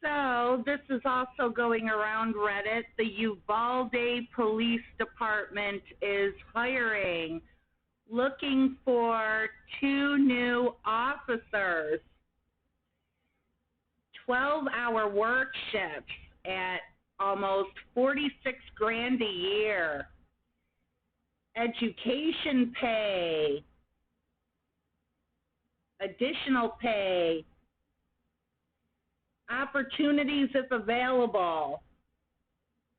So this is also going around Reddit. The Uvalde Police Department is looking for 2 new officers, 12-hour work shifts at almost 46 grand a year, education pay, additional pay, opportunities if available.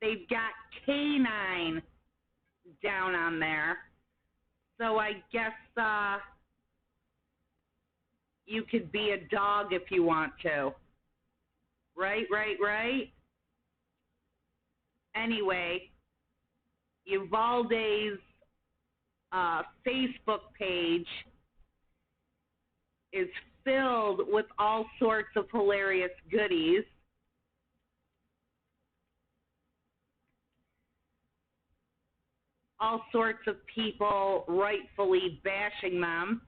They've got canine down on there. So I guess you could be a dog if you want to. Right. Anyway, Uvalde's Facebook page is filled with all sorts of hilarious goodies. All sorts of people rightfully bashing them.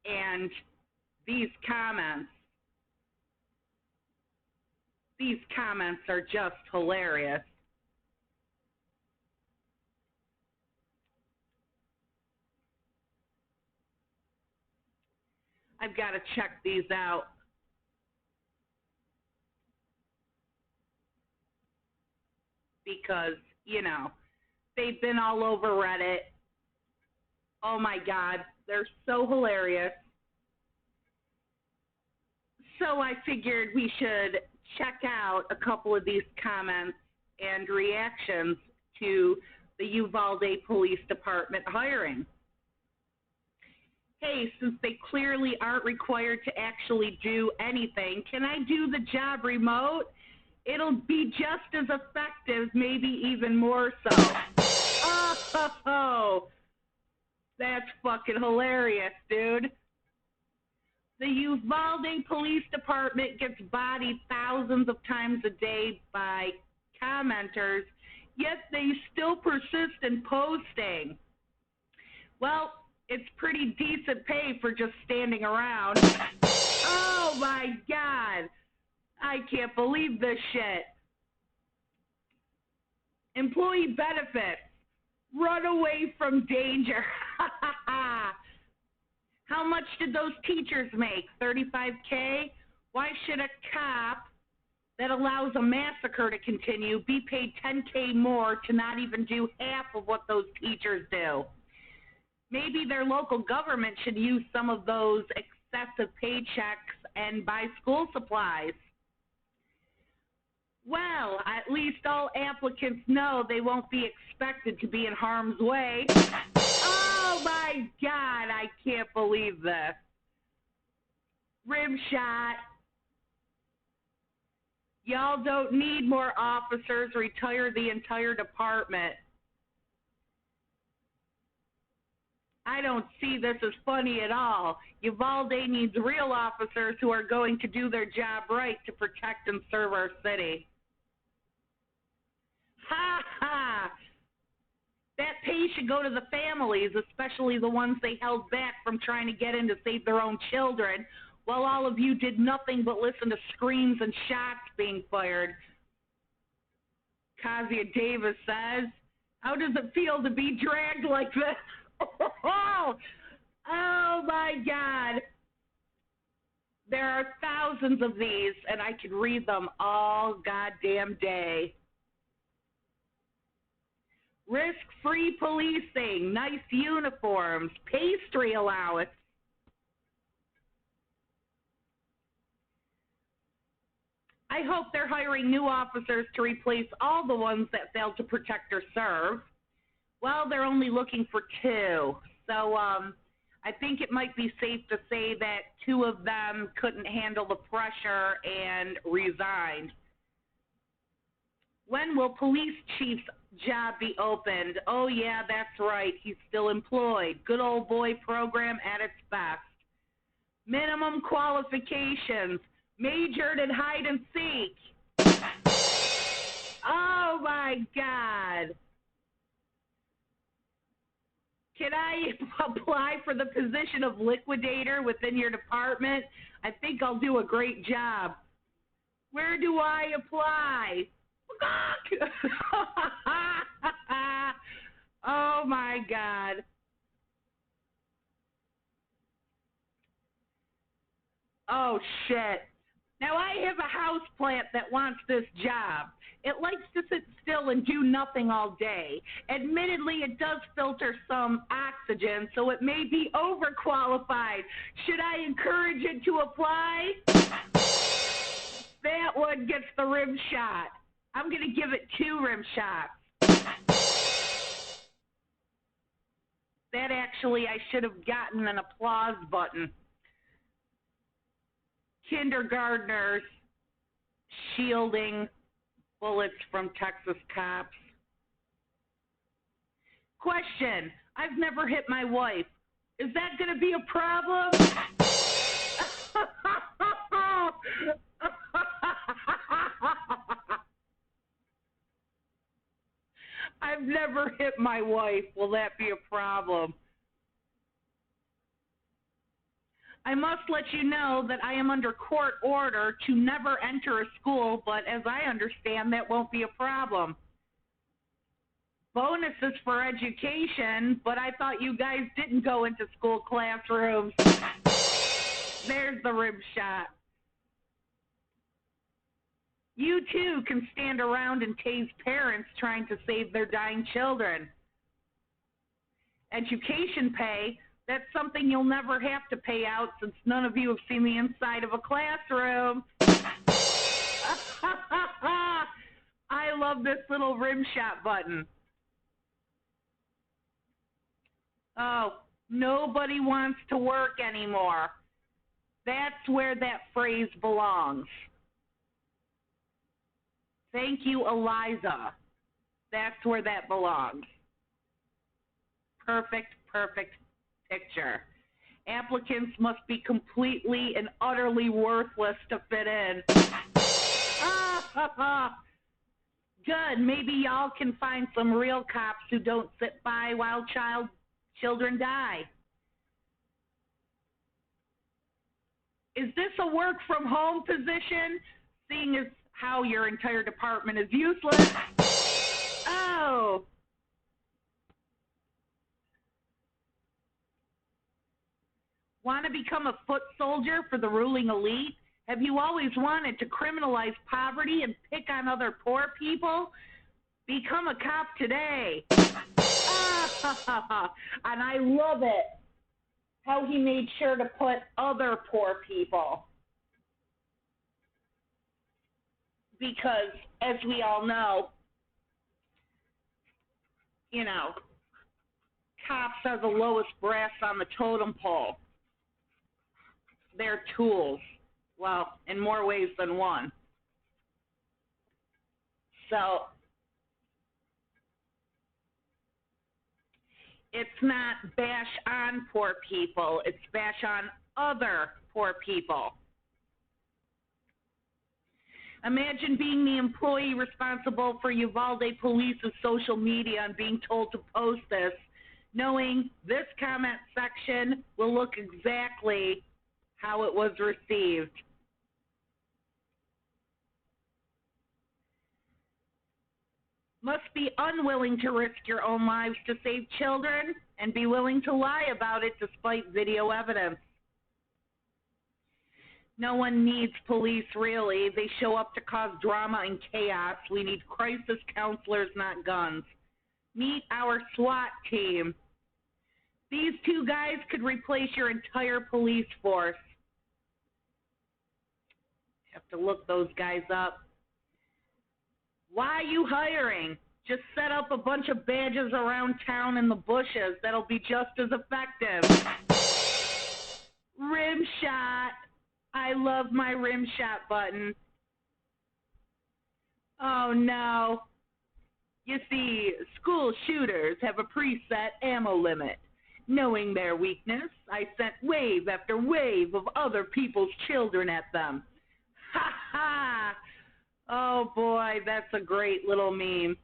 And these comments are just hilarious. I've got to check these out. Because, they've been all over Reddit. Oh my God, they're so hilarious. So I figured we should check out a couple of these comments and reactions to the Uvalde Police Department hiring. Hey, since they clearly aren't required to actually do anything, can I do the job remote? It'll be just as effective, maybe even more so. Oh, that's fucking hilarious, dude. The Uvalde Police Department gets bodied thousands of times a day by commenters, yet they still persist in posting. Well, it's pretty decent pay for just standing around. Oh my God. I can't believe this shit. Employee benefits. Run away from danger. How much did those teachers make? $35K? Why should a cop that allows a massacre to continue be paid $10K more to not even do half of what those teachers do? Maybe their local government should use some of those excessive paychecks and buy school supplies. Well, at least all applicants know they won't be expected to be in harm's way. Oh my God, I can't believe this. Rim shot. Y'all don't need more officers. Retire the entire department. I don't see this as funny at all. Uvalde needs real officers who are going to do their job right to protect and serve our city. Ha ha! That pay should go to the families, especially the ones they held back from trying to get in to save their own children, while all of you did nothing but listen to screams and shots being fired. Kazia Davis says, how does it feel to be dragged like this? Oh my God. There are thousands of these, and I could read them all goddamn day. Risk-free policing, nice uniforms, pastry allowance. I hope they're hiring new officers to replace all the ones that failed to protect or serve. Well, they're only looking for 2. So I think it might be safe to say that 2 of them couldn't handle the pressure and resigned. When will police chief's job be opened? Oh, yeah, that's right. He's still employed. Good old boy program at its best. Minimum qualifications. Majored in hide and seek. Oh, my God. Can I apply for the position of liquidator within your department? I think I'll do a great job. Where do I apply? Oh my God. Oh shit. Now I have a house plant that wants this job. It likes to sit still and do nothing all day. Admittedly, it does filter some oxygen, so it may be overqualified. Should I encourage it to apply? That one gets the rim shot. I'm going to give it 2 rim shots. That actually, I should have gotten an applause button. Kindergartners shielding bullets from Texas cops. Question: I've never hit my wife. Is that going to be a problem? I've never hit my wife. Will that be a problem? I must let you know that I am under court order to never enter a school, but as I understand, that won't be a problem. Bonuses for education, but I thought you guys didn't go into school classrooms. There's the rim shot. You too can stand around and tase parents trying to save their dying children. Education pay, that's something you'll never have to pay out since none of you have seen the inside of a classroom. I love this little rim shot button. Oh, nobody wants to work anymore. That's where that phrase belongs. Thank you, Eliza. That's where that belongs. Perfect, perfect picture. Applicants must be completely and utterly worthless to fit in. Good. Maybe y'all can find some real cops who don't sit by while children die. Is this a work from home position? Seeing as how your entire department is useless. Oh. Want to become a foot soldier for the ruling elite? Have you always wanted to criminalize poverty and pick on other poor people? Become a cop today. And I love it how he made sure to put other poor people. Because, as we all know, you know, cops are the lowest brass on the totem pole. They're tools. Well, in more ways than one. So, it's not bash on poor people, it's bash on other poor people. Imagine being the employee responsible for Uvalde Police's social media and being told to post this, knowing this comment section will look exactly how it was received. Must be unwilling to risk your own lives to save children and be willing to lie about it despite video evidence. No one needs police, really. They show up to cause drama and chaos. We need crisis counselors, not guns. Meet our SWAT team. These 2 guys could replace your entire police force. Have to look those guys up. Why are you hiring? Just set up a bunch of badges around town in the bushes. That'll be just as effective. Rim shot. I love my rim shot button. Oh no. You see, school shooters have a preset ammo limit. Knowing their weakness, I sent wave after wave of other people's children at them. Ha ha! Oh boy, that's a great little meme.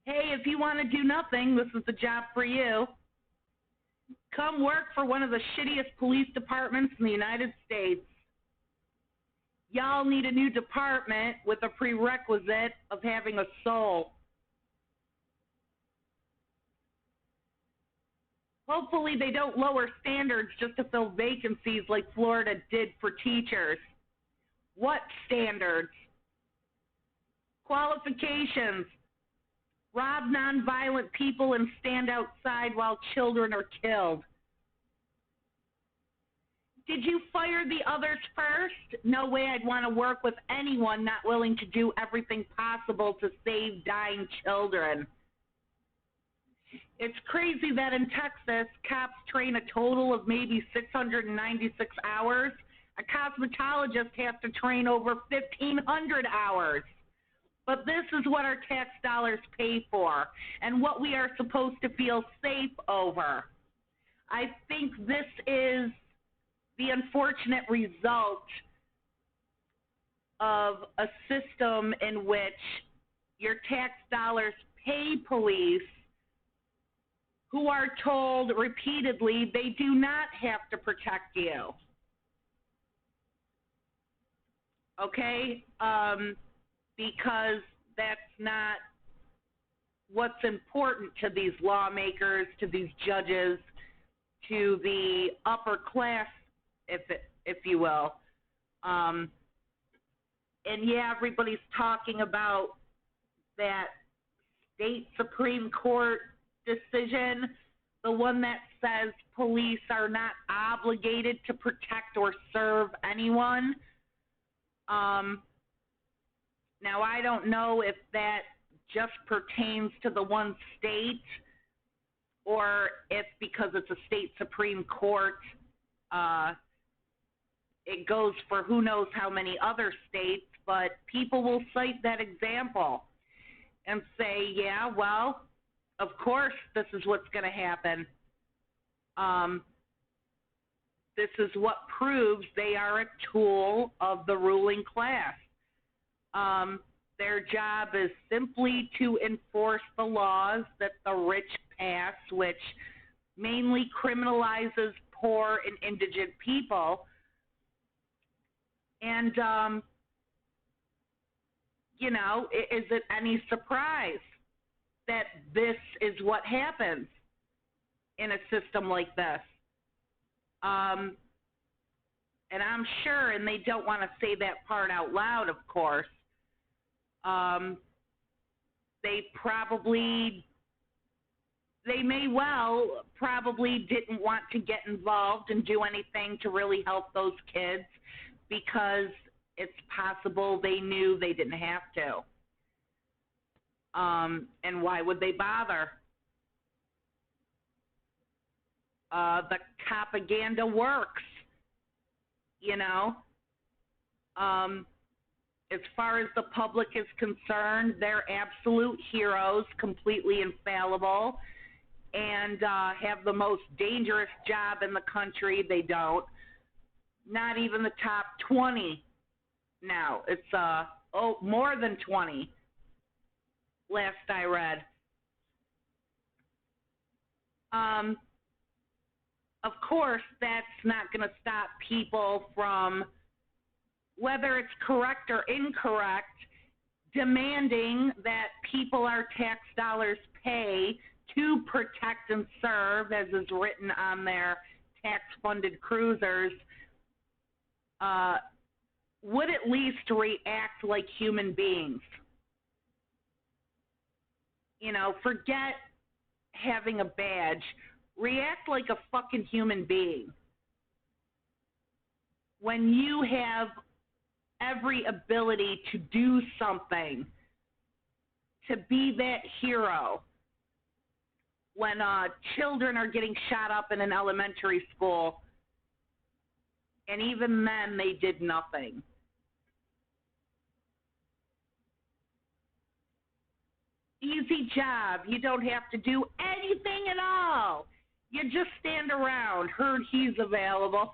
Hey, if you want to do nothing, this is the job for you. Come work for one of the shittiest police departments in the United States. Y'all need a new department with a prerequisite of having a soul. Hopefully they don't lower standards just to fill vacancies like Florida did for teachers. What standards? Qualifications. Rob nonviolent people and stand outside while children are killed. Did you fire the others first? No way I'd want to work with anyone not willing to do everything possible to save dying children. It's crazy that in Texas, cops train a total of maybe 696 hours. A cosmetologist has to train over 1,500 hours. But this is what our tax dollars pay for and what we are supposed to feel safe over. I think this is the unfortunate result of a system in which your tax dollars pay police who are told repeatedly they do not have to protect you. Okay? Because that's not what's important to these lawmakers, to these judges, to the upper class, if you will. And yeah, everybody's talking about that state Supreme Court decision, the one that says police are not obligated to protect or serve anyone. Now, I don't know if that just pertains to the one state or if because it's a state Supreme Court, it goes for who knows how many other states, but people will cite that example and say, yeah, well, of course this is what's going to happen. This is what proves they are a tool of the ruling class. Their job is simply to enforce the laws that the rich pass, which mainly criminalizes poor and indigent people. And, you know, is it any surprise that this is what happens in a system like this? And I'm sure, and they don't want to say that part out loud, of course, they may well probably didn't want to get involved and do anything to really help those kids because it's possible they knew they didn't have to. And why would they bother? The propaganda works, you know. As far as the public is concerned, they're absolute heroes, completely infallible, and have the most dangerous job in the country. They don't. Not even the top 20 now. It's more than 20, last I read. Of course, that's not going to stop people from, whether it's correct or incorrect, demanding that people our tax dollars pay to protect and serve, as is written on their tax-funded cruisers, would at least react like human beings. You know, forget having a badge. React like a fucking human being. When you have every ability to do something, to be that hero, when children are getting shot up in an elementary school, and even then they did nothing. Easy job. You don't have to do anything at all. You just stand around. Heard he's available.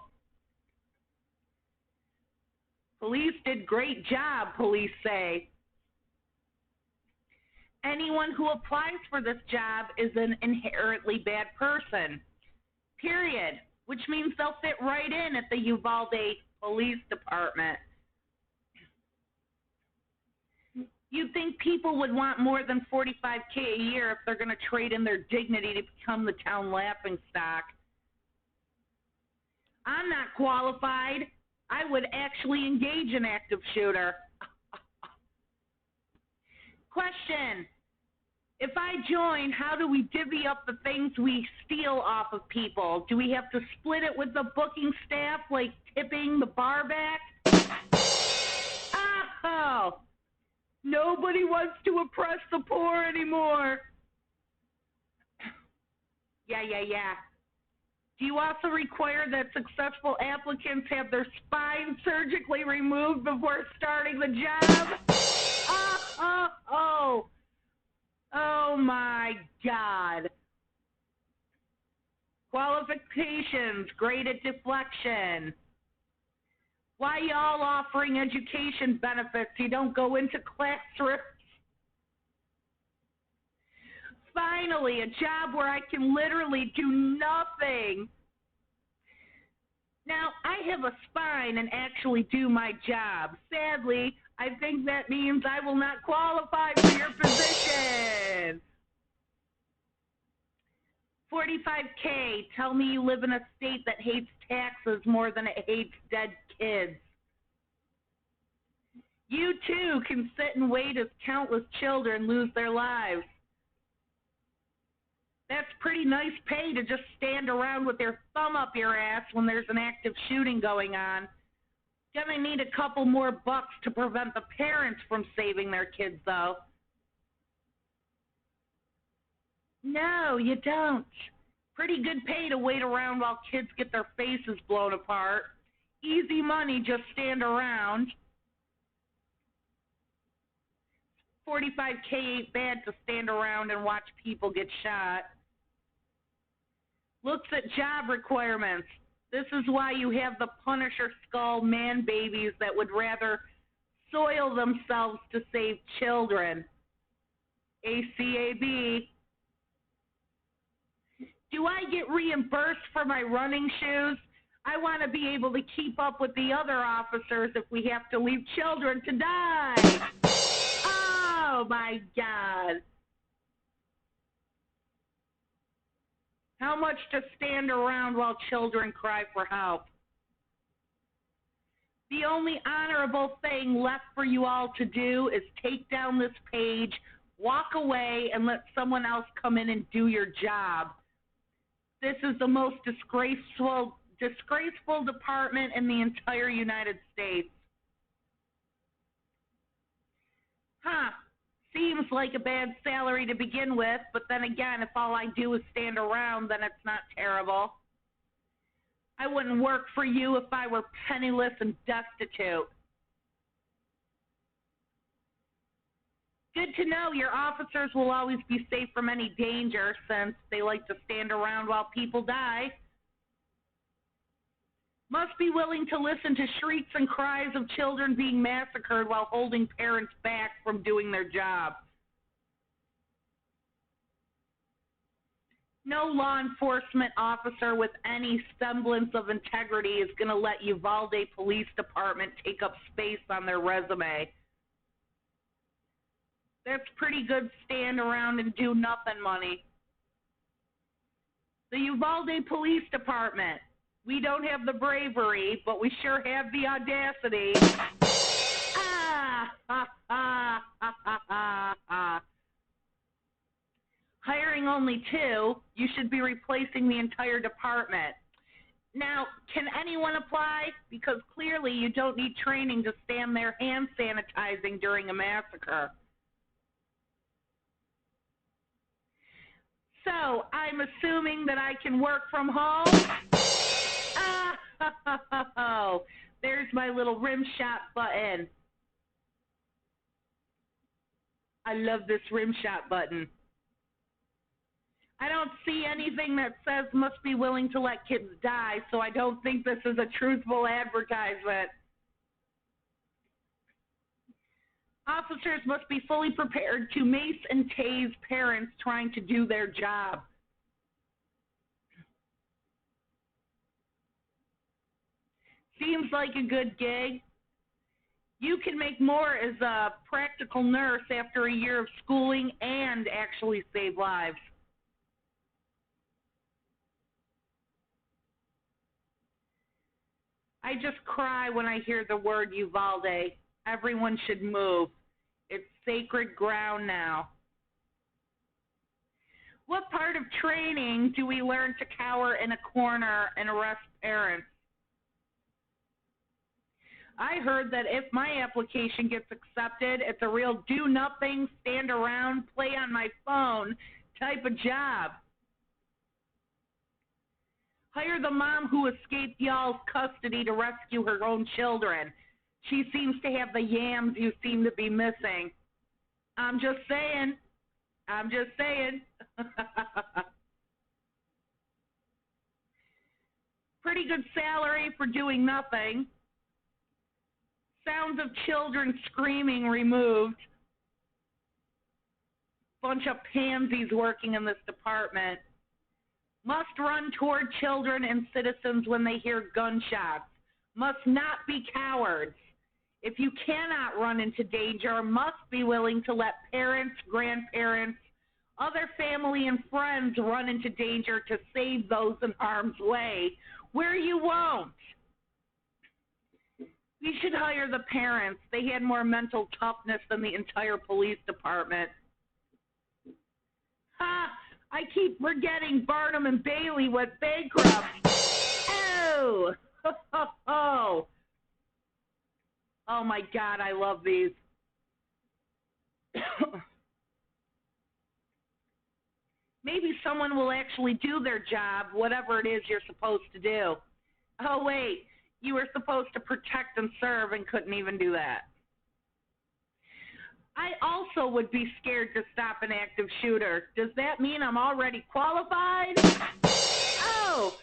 Police did great job, police say. Anyone who applies for this job is an inherently bad person, period, which means they'll fit right in at the Uvalde Police Department. You'd think people would want more than $45K a year if they're going to trade in their dignity to become the town laughingstock. I'm not qualified. I would actually engage an active shooter. Question. If I join, how do we divvy up the things we steal off of people? Do we have to split it with the booking staff, like tipping the bar back? Oh, nobody wants to oppress the poor anymore. Yeah. Do you also require that successful applicants have their spine surgically removed before starting the job? Oh my God. Qualifications, great at deflection. Why y'all offering education benefits? You don't go into classrooms. Finally, a job where I can literally do nothing. Now, I have a spine and actually do my job. Sadly, I think that means I will not qualify for your position. $45K, tell me you live in a state that hates taxes more than it hates dead kids. You too can sit and wait as countless children lose their lives. That's pretty nice pay to just stand around with your thumb up your ass when there's an active shooting going on. Gonna need a couple more bucks to prevent the parents from saving their kids, though. No, you don't. Pretty good pay to wait around while kids get their faces blown apart. Easy money, just stand around. $45K ain't bad to stand around and watch people get shot. Looks at job requirements. This is why you have the Punisher skull man babies that would rather soil themselves to save children. ACAB. Do I get reimbursed for my running shoes? I want to be able to keep up with the other officers if we have to leave children to die. Oh my God. How much to stand around while children cry for help? The only honorable thing left for you all to do is take down this page, walk away, and let someone else come in and do your job. This is the most disgraceful department in the entire United States. Seems like a bad salary to begin with, but then again, if all I do is stand around, then it's not terrible. I wouldn't work for you if I were penniless and destitute. Good to know your officers will always be safe from any danger since they like to stand around while people die. Must be willing to listen to shrieks and cries of children being massacred while holding parents back from doing their job. No law enforcement officer with any semblance of integrity is going to let Uvalde Police Department take up space on their resume. That's pretty good stand around and do nothing money. The Uvalde Police Department. We don't have the bravery, but we sure have the audacity. Hiring only 2, you should be replacing the entire department. Now, can anyone apply? Because clearly you don't need training to stand there hand sanitizing during a massacre. So, I'm assuming that I can work from home? There's my little rim shot button. I love this rim shot button. I don't see anything that says must be willing to let kids die, so I don't think this is a truthful advertisement. Officers must be fully prepared to mace and tase parents trying to do their job. Seems like a good gig. You can make more as a practical nurse after a year of schooling and actually save lives. I just cry when I hear the word Uvalde. Everyone should move. It's sacred ground now. What part of training do we learn to cower in a corner and arrest parents? I heard that if my application gets accepted, it's a real do nothing, stand around, play on my phone type of job. Hire the mom who escaped y'all's custody to rescue her own children. She seems to have the yams you seem to be missing. I'm just saying. Pretty good salary for doing nothing. Sounds of children screaming removed. Bunch of pansies working in this department. Must run toward children and citizens when they hear gunshots. Must not be cowards. If you cannot run into danger, must be willing to let parents, grandparents, other family and friends run into danger to save those in harm's way, where you won't. We should hire the parents. They had more mental toughness than the entire police department. Ha! I keep forgetting Barnum and Bailey went bankrupt. Oh! Oh my God, I love these. Maybe someone will actually do their job, whatever it is you're supposed to do. Oh wait, you were supposed to protect and serve and couldn't even do that. I also would be scared to stop an active shooter. Does that mean I'm already qualified? Oh!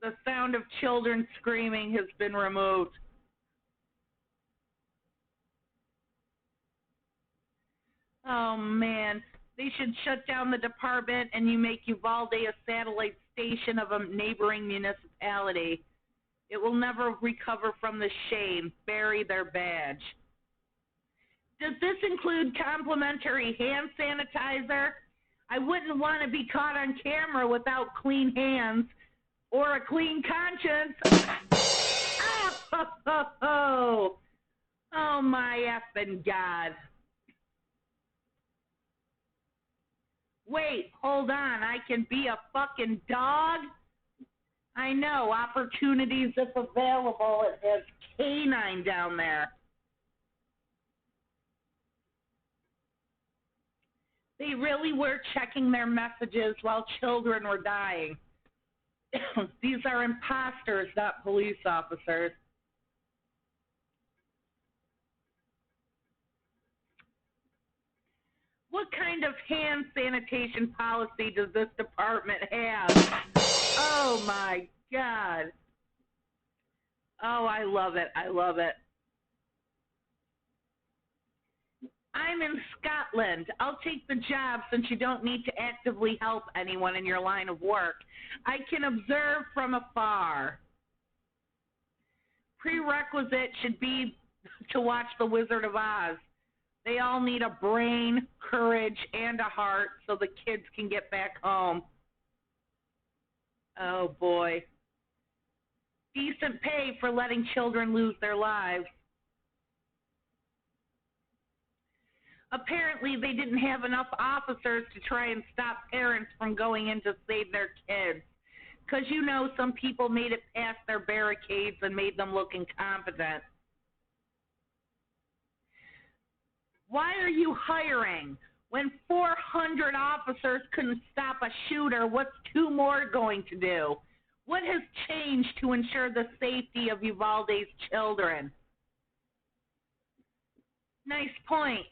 The sound of children screaming has been removed. Oh, man. They should shut down the department and you make Uvalde a satellite station of a neighboring municipality. It will never recover from the shame. Bury their badge. Does this include complimentary hand sanitizer? I wouldn't want to be caught on camera without clean hands or a clean conscience. Oh my effing God. Wait, hold on. I can be a fucking dog? I know, opportunities if available. It has canine down there. They really were checking their messages while children were dying. These are imposters, not police officers. What kind of hand sanitation policy does this department have? Oh, my God. Oh, I love it. I love it. I'm in Scotland. I'll take the job since you don't need to actively help anyone in your line of work. I can observe from afar. Prerequisite should be to watch The Wizard of Oz. They all need a brain, courage, and a heart so the kids can get back home. Oh, boy. Decent pay for letting children lose their lives. Apparently, they didn't have enough officers to try and stop parents from going in to save their kids. Because, you know, some people made it past their barricades and made them look incompetent. Why are you hiring? When 400 officers couldn't stop a shooter, what's 2 more going to do? What has changed to ensure the safety of Uvalde's children? Nice point.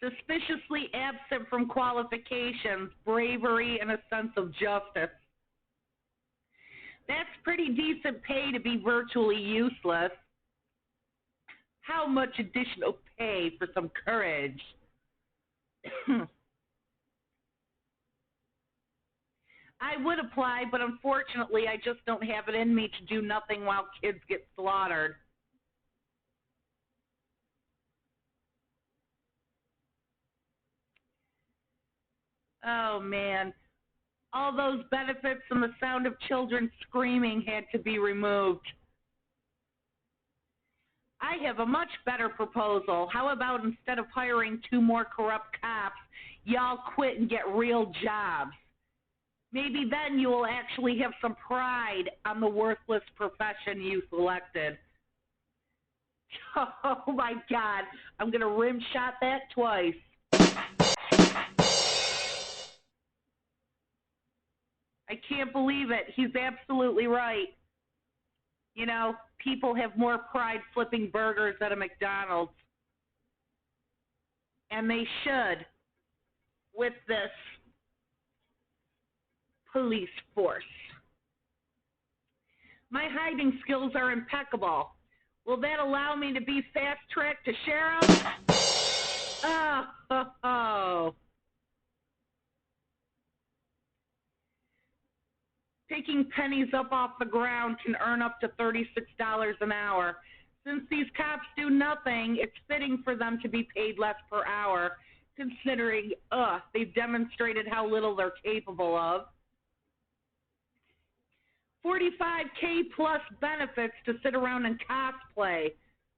Suspiciously absent from qualifications, bravery, and a sense of justice. That's pretty decent pay to be virtually useless. How much additional pay for some courage? I would apply, but unfortunately, I just don't have it in me to do nothing while kids get slaughtered. Oh, man. All those benefits and the sound of children screaming had to be removed. I have a much better proposal. How about instead of hiring 2 more corrupt cops, y'all quit and get real jobs? Maybe then you will actually have some pride on the worthless profession you selected. Oh my God, I'm going to rim shot that twice. I can't believe it. He's absolutely right. You know, people have more pride flipping burgers at a McDonald's. And they should with this police force. My hiding skills are impeccable. Will that allow me to be fast-tracked to sheriff? Oh. Picking pennies up off the ground can earn up to $36 an hour. Since these cops do nothing, it's fitting for them to be paid less per hour, considering they've demonstrated how little they're capable of. $45K plus benefits to sit around and cosplay.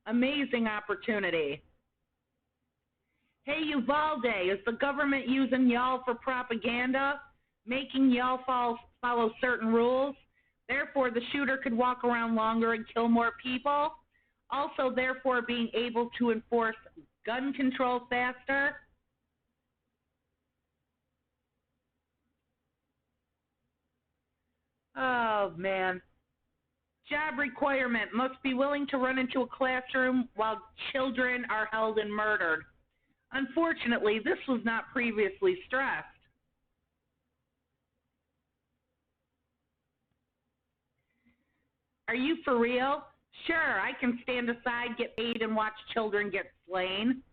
Amazing opportunity. Hey, Uvalde, is the government using y'all for propaganda? Making y'all follow certain rules? Therefore, the shooter could walk around longer and kill more people? Also, therefore, being able to enforce gun control faster? Oh, man. Job requirement: must be willing to run into a classroom while children are held and murdered. Unfortunately, this was not previously stressed. Are you for real? Sure, I can stand aside, get paid, and watch children get slain.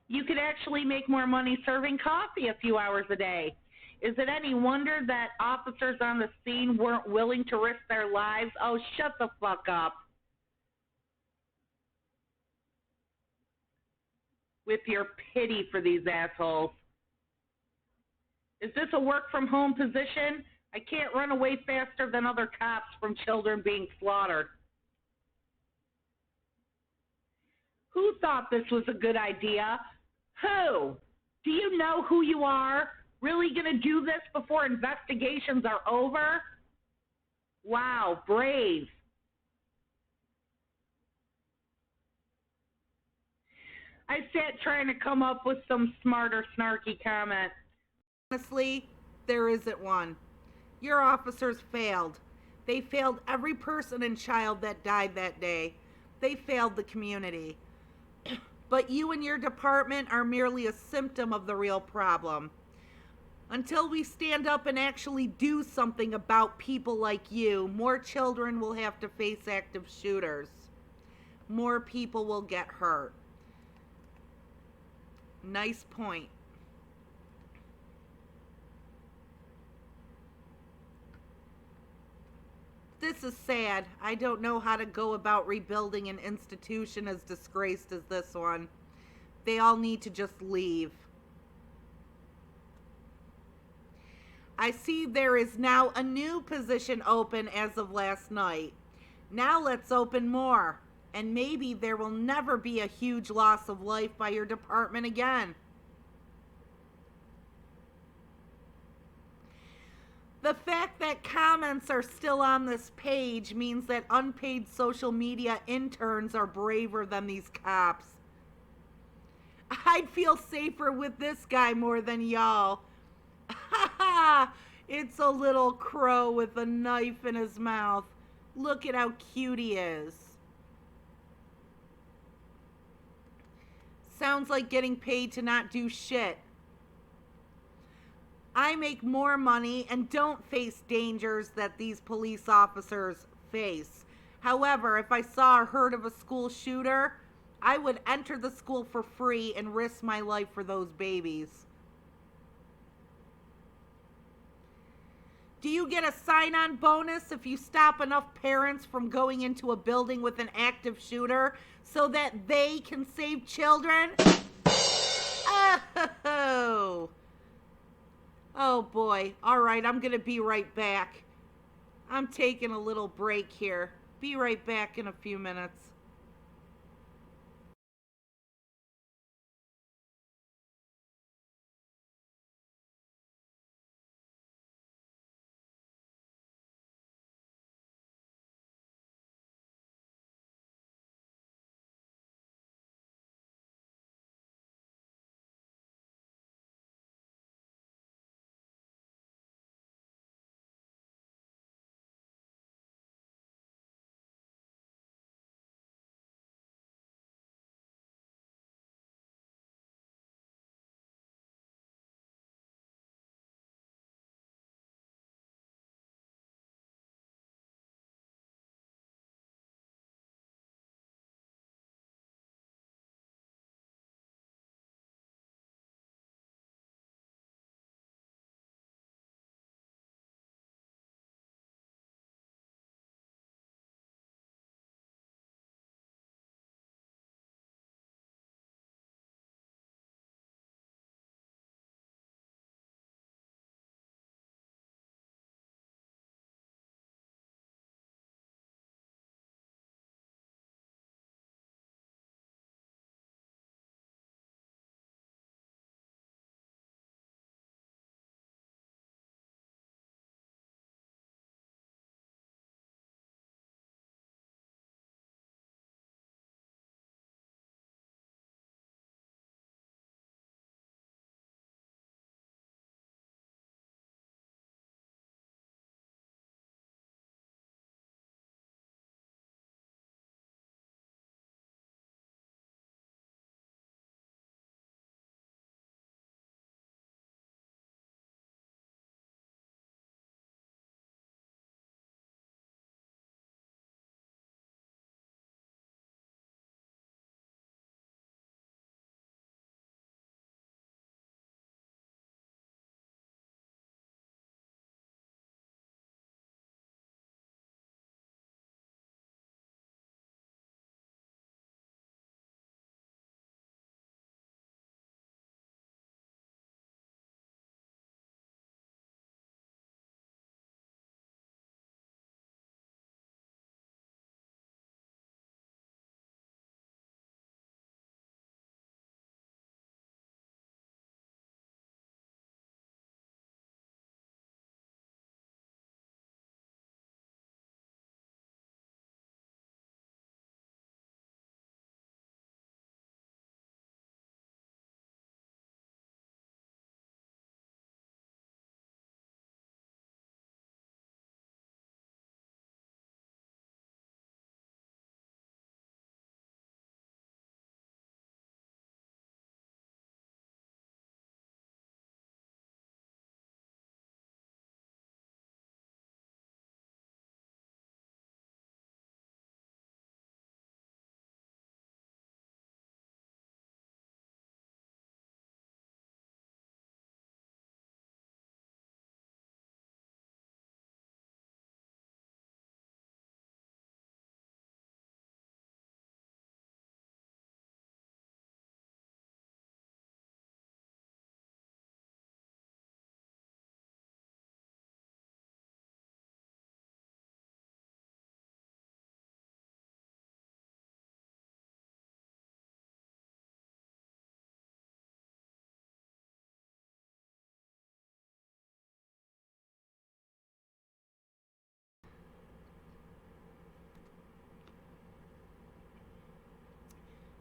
You could actually make more money serving coffee a few hours a day. Is it any wonder that officers on the scene weren't willing to risk their lives? Oh, shut the fuck up. With your pity for these assholes. Is this a work-from-home position? I can't run away faster than other cops from children being slaughtered. Who thought this was a good idea? Who? Do you know who you are? Really gonna do this before investigations are over? Wow, brave. I sat trying to come up with some smarter, snarky comment. Honestly, there isn't one. Your officers failed. They failed every person and child that died that day. They failed the community. But you and your department are merely a symptom of the real problem. Until we stand up and actually do something about people like you, more children will have to face active shooters. More people will get hurt. Nice point. This is sad. I don't know how to go about rebuilding an institution as disgraced as this one. They all need to just leave. I see there is now a new position open as of last night. Now let's open more. And maybe there will never be a huge loss of life by your department again. The fact that comments are still on this page means that unpaid social media interns are braver than these cops. I'd feel safer with this guy more than y'all. Ha ha! It's a little crow with a knife in his mouth. Look at how cute he is. sounds like getting paid to not do shit. I make more money and don't face dangers that these police officers face. However, if I saw or heard of a school shooter, I would enter the school for free and risk my life for those babies. Do you get a sign-on bonus if you stop enough parents from going into a building with an active shooter so that they can save children? Oh. Oh boy. All right, I'm going to be right back. I'm taking a little break here. Be right back in a few minutes.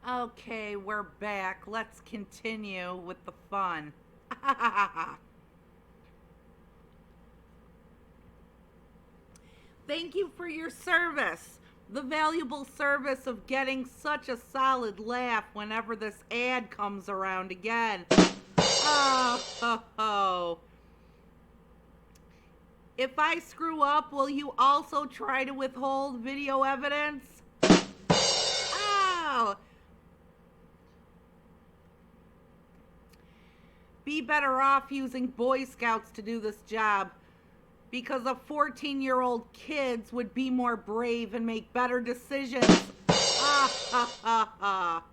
Okay, we're back. Let's continue with the fun. Thank you for your service. The valuable service of getting such a solid laugh whenever this ad comes around again. Oh, ho, ho. If I screw up, will you also try to withhold video evidence? Oh! Be better off using Boy Scouts to do this job, because of 14-year-old kids would be more brave and make better decisions. Ah, ha, ha, ha.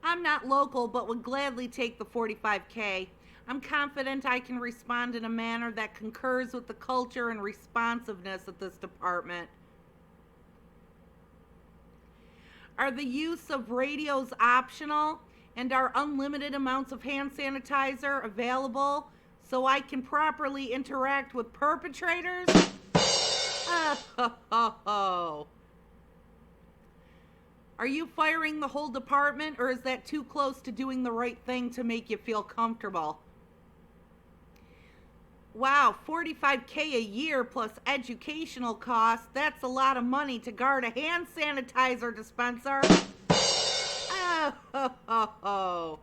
I'm not local, but would gladly take the $45K. I'm confident I can respond in a manner that concurs with the culture and responsiveness of this department. Are the use of radios optional, and are unlimited amounts of hand sanitizer available so I can properly interact with perpetrators? Oh. Are you firing the whole department, or is that too close to doing the right thing to make you feel comfortable? Wow, $45K a year plus educational costs. That's a lot of money to guard a hand sanitizer dispenser. Oh.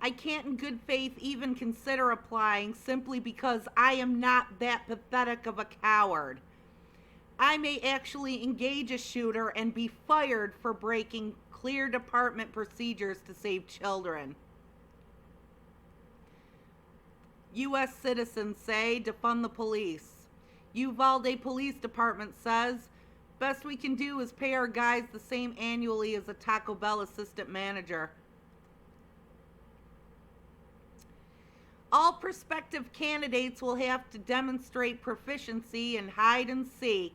I can't in good faith even consider applying simply because I am not that pathetic of a coward. I may actually engage a shooter and be fired for breaking clear department procedures to save children. U.S. citizens say defund the police. Uvalde Police Department says best we can do is pay our guys the same annually as a Taco Bell assistant manager. All prospective candidates will have to demonstrate proficiency in hide and seek.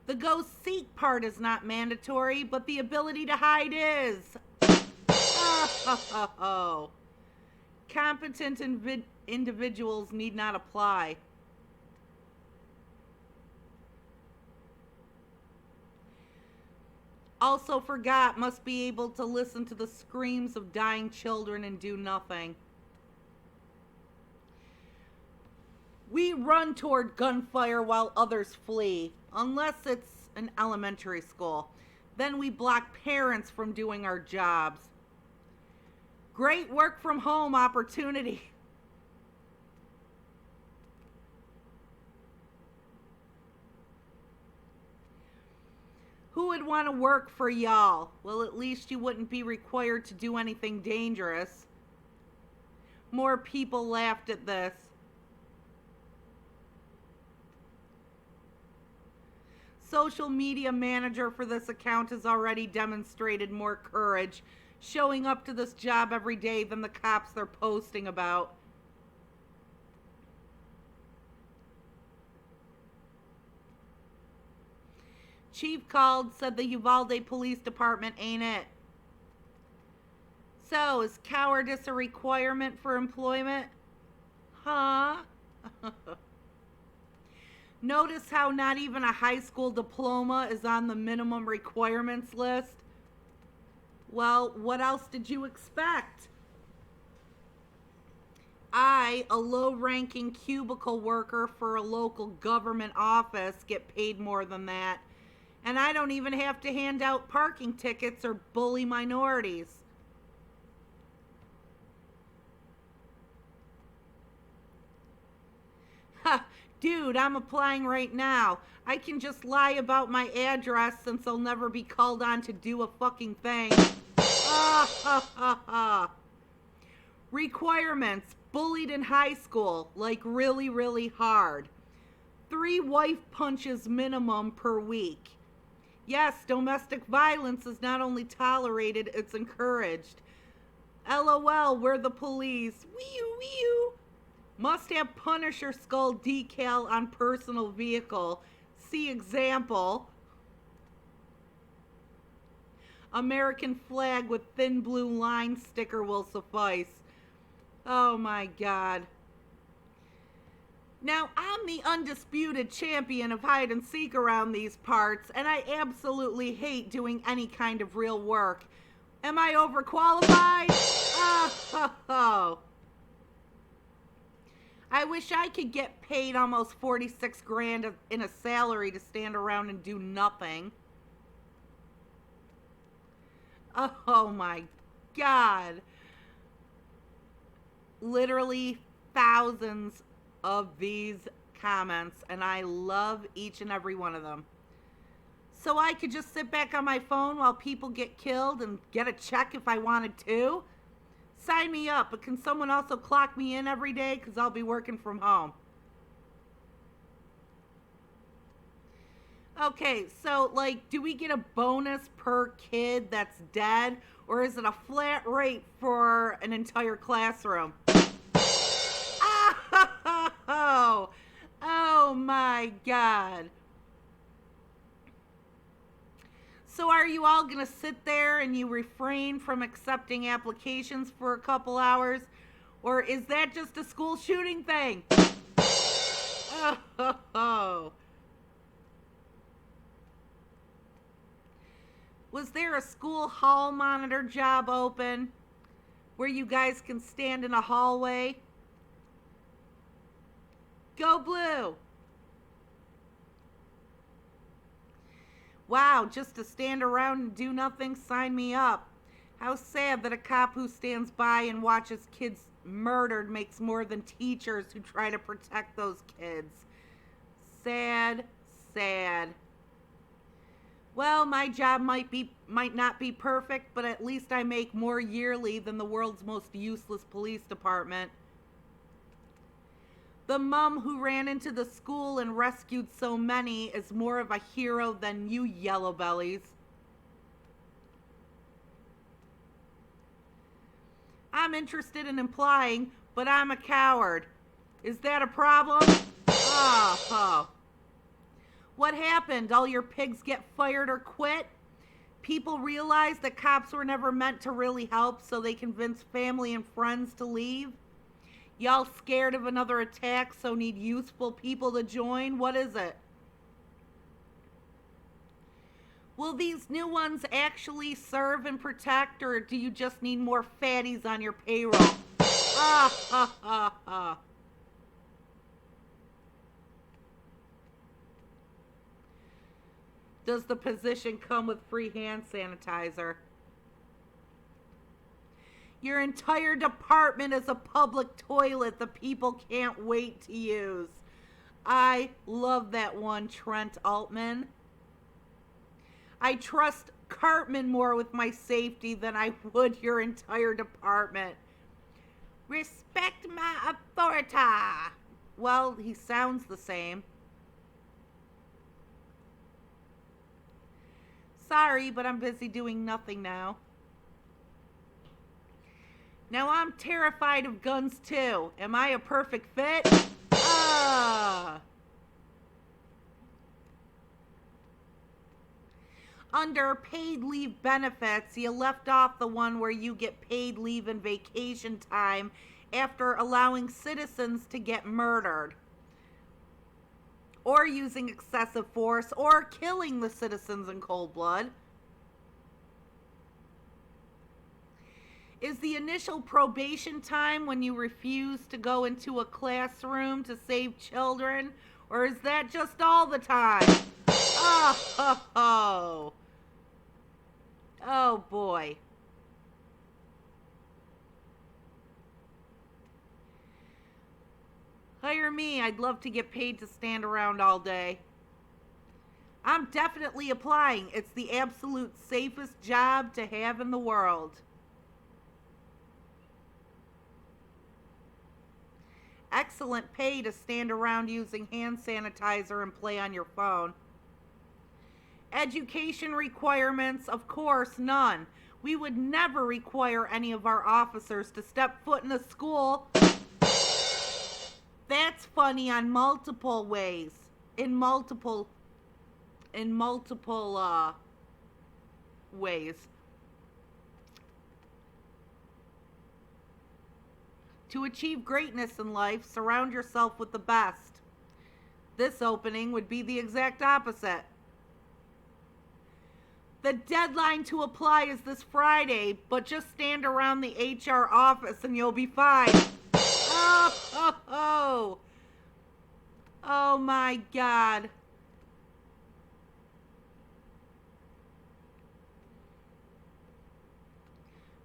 The go seek part is not mandatory, but the ability to hide is. Oh. Competent individuals need not apply. Also forgot, must be able to listen to the screams of dying children and do nothing. We run toward gunfire while others flee, unless it's an elementary school. Then we block parents from doing our jobs. Great work from home opportunity. Who would want to work for y'all? Well, at least you wouldn't be required to do anything dangerous. More people laughed at this. Social media manager for this account has already demonstrated more courage, showing up to this job every day than the cops they're posting about. Chief called, said the Uvalde Police Department ain't it. So, is cowardice a requirement for employment? Huh? Notice how not even a high school diploma is on the minimum requirements list? Well, what else did you expect? I, a low-ranking cubicle worker for a local government office, get paid more than that. And I don't even have to hand out parking tickets or bully minorities. Ha! Dude, I'm applying right now. I can just lie about my address since I'll never be called on to do a fucking thing. Requirements. Bullied in high school. Like really, really hard. 3 wife punches minimum per week. Yes, domestic violence is not only tolerated, it's encouraged. LOL, we're the police. Wee-oo. Must have Punisher skull decal on personal vehicle. See example. American flag with thin blue line sticker will suffice. Oh my God. Now, I'm the undisputed champion of hide and seek around these parts, and I absolutely hate doing any kind of real work. Am I overqualified? Oh. I wish I could get paid almost 46 grand in a salary to stand around and do nothing. Oh my God. Literally thousands of these comments, and I love each and every one of them. So I could just sit back on my phone while people get killed and get a check if I wanted to? Sign me up, but can someone also clock me in every day because I'll be working from home? Okay, so like, do we get a bonus per kid that's dead, or is it a flat rate for an entire classroom? Oh, oh my God. So are you all going to sit there and you refrain from accepting applications for a couple hours? Or is that just a school shooting thing? Oh. Was there a school hall monitor job open where you guys can stand in a hallway? Go blue. Wow, just to stand around and do nothing? Sign me up. How sad that a cop who stands by and watches kids murdered makes more than teachers who try to protect those kids. Sad, sad. Well, my job might not be perfect, but at least I make more yearly than the world's most useless police department. The mom who ran into the school and rescued so many is more of a hero than you yellow bellies. I'm interested in implying, but I'm a coward. Is that a problem? Oh. What happened? All your pigs get fired or quit? People realize that cops were never meant to really help, so they convince family and friends to leave? Y'all scared of another attack, so need useful people to join? What is it? Will these new ones actually serve and protect, or do you just need more fatties on your payroll? Does the position come with free hand sanitizer? Your entire department is a public toilet the people can't wait to use. I love that one, Trent Altman. I trust Cartman more with my safety than I would your entire department. Respect my authority. Well, he sounds the same. Sorry, but I'm busy doing nothing now. Now I'm terrified of guns too. Am I a perfect fit? Under paid leave benefits, you left off the one where you get paid leave and vacation time after allowing citizens to get murdered, or using excessive force, or killing the citizens in cold blood. Is the initial probation time when you refuse to go into a classroom to save children, or is that just all the time? Oh boy. Hire me. I'd love to get paid to stand around all day. I'm definitely applying. It's the absolute safest job to have in the world. Excellent pay to stand around using hand sanitizer and play on your phone. Education requirements, of course, none. We would never require any of our officers to step foot in a school. That's funny on multiple ways. In multiple ways. To achieve greatness in life, surround yourself with the best. This opening would be the exact opposite. The deadline to apply is this Friday, but just stand around the HR office and you'll be fine. Oh, oh my God.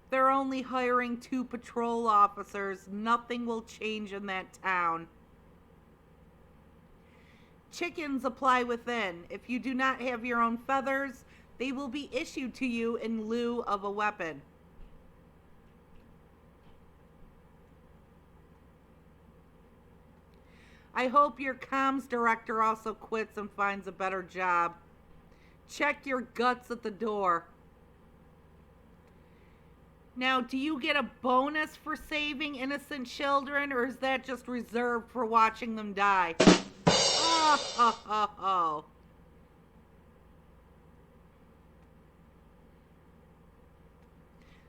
They're only hiring 2 patrol officers. Nothing will change in that town. Chickens apply within. If you do not have your own feathers, they will be issued to you in lieu of a weapon. I hope your comms director also quits and finds a better job. Check your guts at the door. Now, do you get a bonus for saving innocent children, or is that just reserved for watching them die? Oh.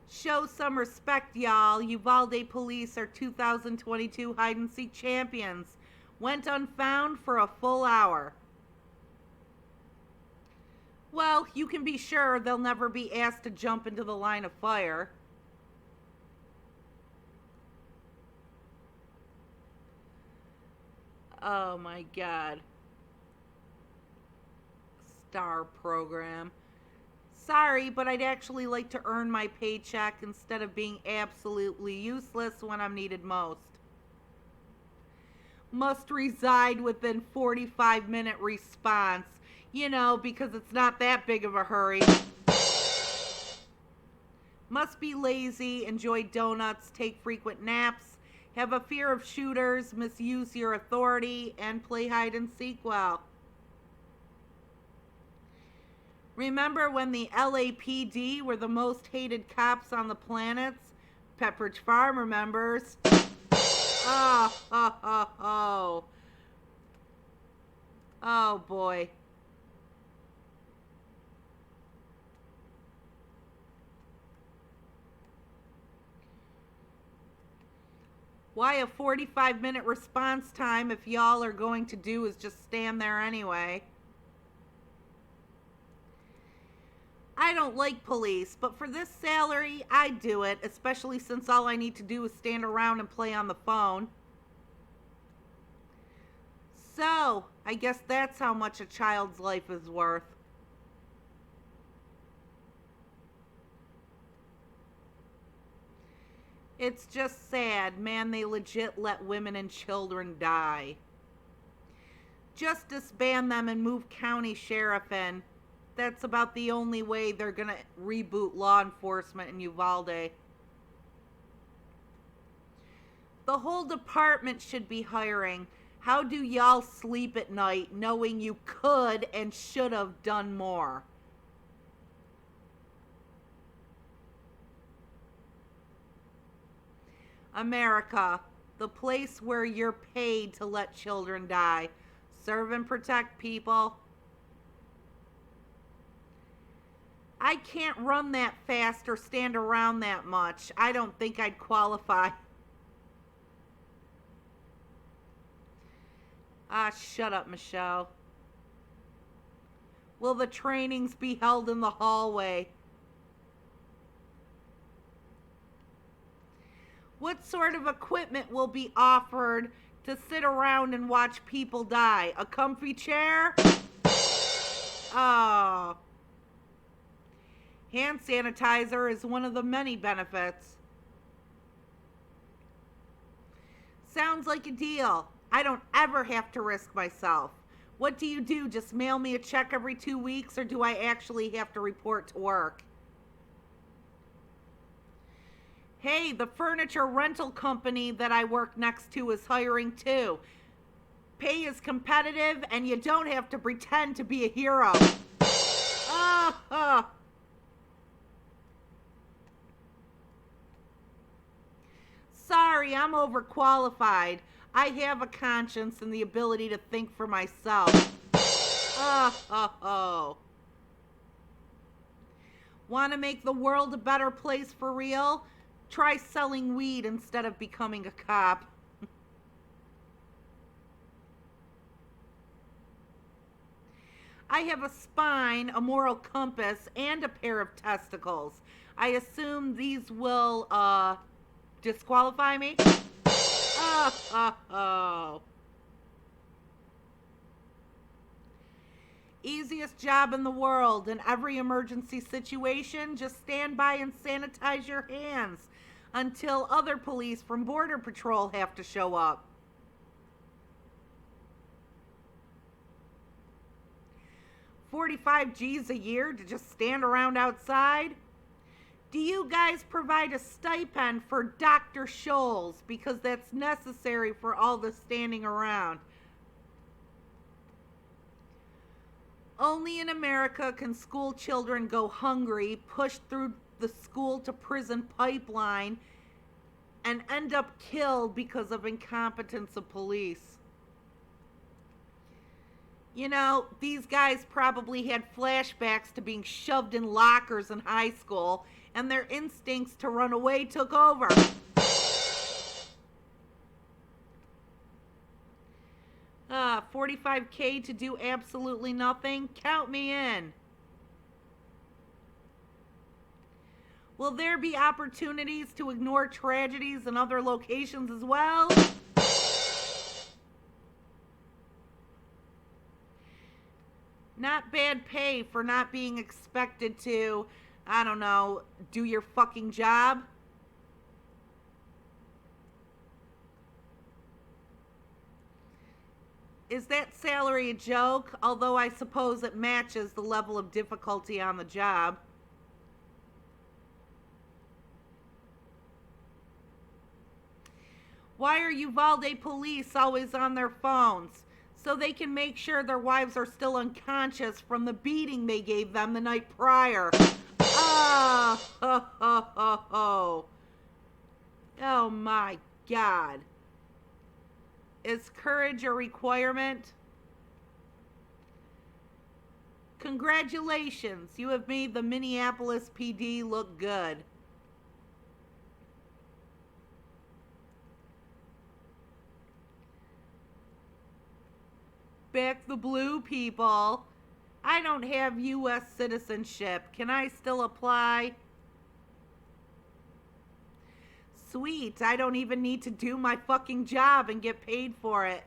Show some respect, y'all. Uvalde police are 2022 hide-and-seek champions. Went unfound for a full hour. Well, you can be sure they'll never be asked to jump into the line of fire. Oh my God. Star program. Sorry, but I'd actually like to earn my paycheck instead of being absolutely useless when I'm needed most. Must reside within 45-minute response. You know, because it's not that big of a hurry. Must be lazy, enjoy donuts, take frequent naps, have a fear of shooters, misuse your authority, and play hide and seek well. Remember when the LAPD were the most hated cops on the planet? Pepperidge Farm remembers. Oh. Oh boy. Why a 45-minute response time if y'all are going to do is just stand there anyway? I don't like police, but for this salary, I'd do it, especially since all I need to do is stand around and play on the phone. So, I guess that's how much a child's life is worth. It's just sad, man, they legit let women and children die. Just disband them and move county sheriff in. That's about the only way they're gonna reboot law enforcement in Uvalde. The whole department should be hiring. How do y'all sleep at night knowing you could and should have done more? America, the place where you're paid to let children die. Serve and protect, people. I can't run that fast or stand around that much. I don't think I'd qualify. Shut up, Michelle. Will the trainings be held in the hallway? What sort of equipment will be offered to sit around and watch people die? A comfy chair? Oh. Hand sanitizer is one of the many benefits. Sounds like a deal. I don't ever have to risk myself. What do you do? Just mail me a check every 2 weeks, or do I actually have to report to work? Hey, the furniture rental company that I work next to is hiring too. Pay is competitive, and you don't have to pretend to be a hero. Sorry, I'm overqualified. I have a conscience and the ability to think for myself. Want to make the world a better place for real? Try selling weed instead of becoming a cop. I have a spine, a moral compass, and a pair of testicles. I assume these will, disqualify me? Oh. Easiest job in the world. In every emergency situation, just stand by and sanitize your hands until other police from Border Patrol have to show up. $45 G's a year to just stand around outside? Do you guys provide a stipend for Dr. Scholes? Because that's necessary for all the standing around. Only in America can school children go hungry, push through the school to prison pipeline, and end up killed because of incompetence of police. You know, these guys probably had flashbacks to being shoved in lockers in high school, and their instincts to run away took over. $45K to do absolutely nothing? Count me in. Will there be opportunities to ignore tragedies in other locations as well? Not bad pay for not being expected to, I don't know, do your fucking job. Is that salary a joke? Although I suppose it matches the level of difficulty on the job. Why are Uvalde police always on their phones? So they can make sure their wives are still unconscious from the beating they gave them the night prior. Oh my God. Is courage a requirement? Congratulations, you have made the Minneapolis PD look good. Back the blue, people. I don't have U.S. citizenship. Can I still apply? Sweet, I don't even need to do my fucking job and get paid for it.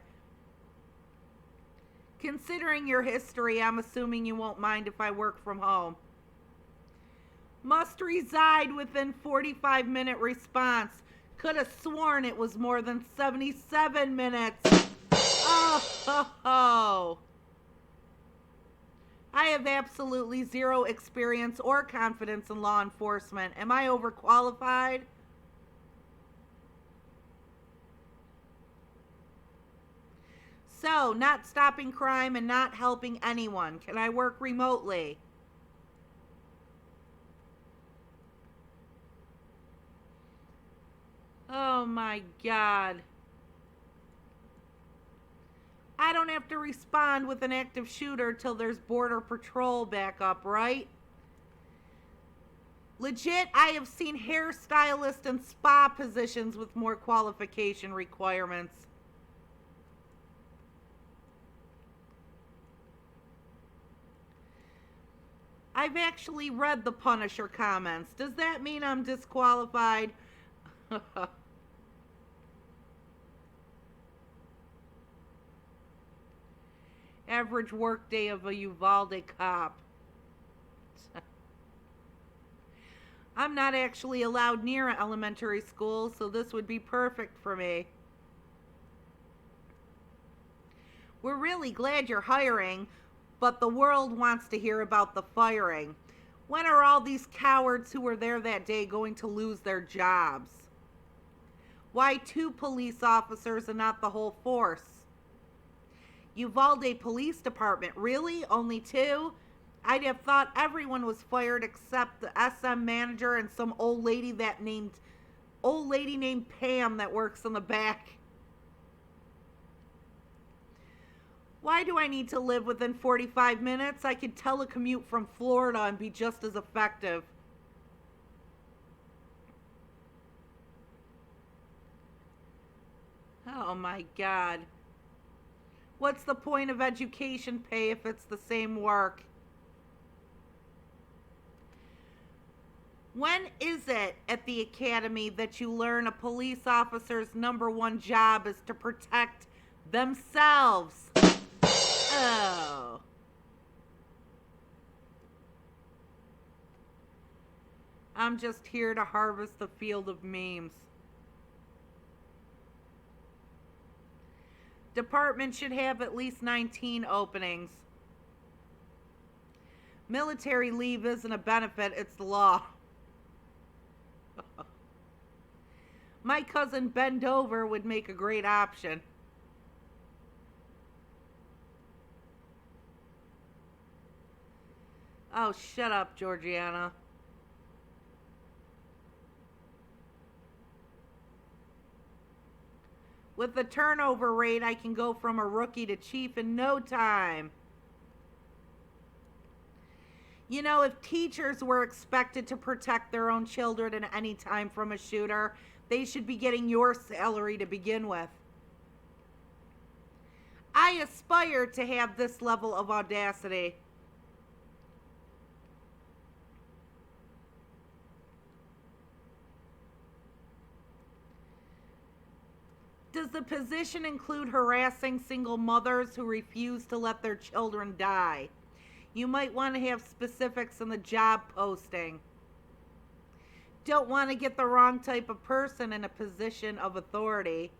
Considering your history, I'm assuming you won't mind if I work from home. Must reside within 45-minute response. Could have sworn it was more than 77 minutes. Oh. I have absolutely zero experience or confidence in law enforcement. Am I overqualified? So, not stopping crime and not helping anyone. Can I work remotely? Oh my God. I don't have to respond with an active shooter till there's Border Patrol back up, right? Legit, I have seen hairstylist and spa positions with more qualification requirements. I've actually read the Punisher comments. Does that mean I'm disqualified? Average workday of a Uvalde cop. I'm not actually allowed near an elementary school, so this would be perfect for me. We're really glad you're hiring, but the world wants to hear about the firing. When are all these cowards who were there that day going to lose their jobs? Why 2 police officers and not the whole force? Uvalde Police Department, really? Only 2? I'd have thought everyone was fired except the SM manager and some old lady named Pam that works in the back. Why do I need to live within 45 minutes? I could telecommute from Florida and be just as effective. Oh my God. What's the point of education pay if it's the same work? When is it at the academy that you learn a police officer's number one job is to protect themselves? Oh. I'm just here to harvest the field of memes. Department should have at least 19 openings. Military leave isn't a benefit, it's the law. My cousin Bend Over would make a great option. Oh, shut up, Georgiana. With the turnover rate, I can go from a rookie to chief in no time. You know, if teachers were expected to protect their own children at any time from a shooter, they should be getting your salary to begin with. I aspire to have this level of audacity. Does the position include harassing single mothers who refuse to let their children die? You might want to have specifics in the job posting. Don't want to get the wrong type of person in a position of authority.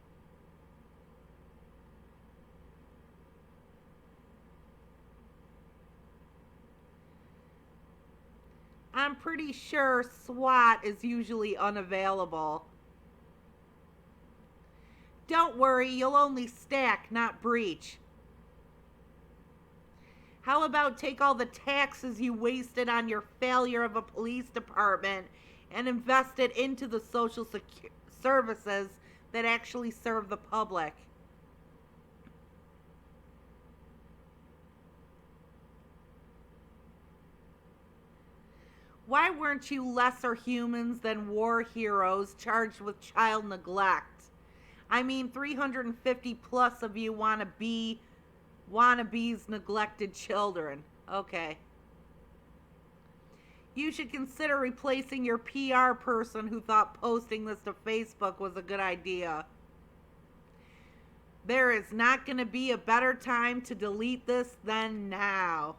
I'm pretty sure SWAT is usually unavailable. Don't worry, you'll only stack, not breach. How about take all the taxes you wasted on your failure of a police department and invest it into the social services that actually serve the public? Why weren't you lesser humans than war heroes charged with child neglect? I mean, 350 plus of you want to be wannabes neglected children. Okay. You should consider replacing your PR person who thought posting this to Facebook was a good idea. There is not going to be a better time to delete this than now.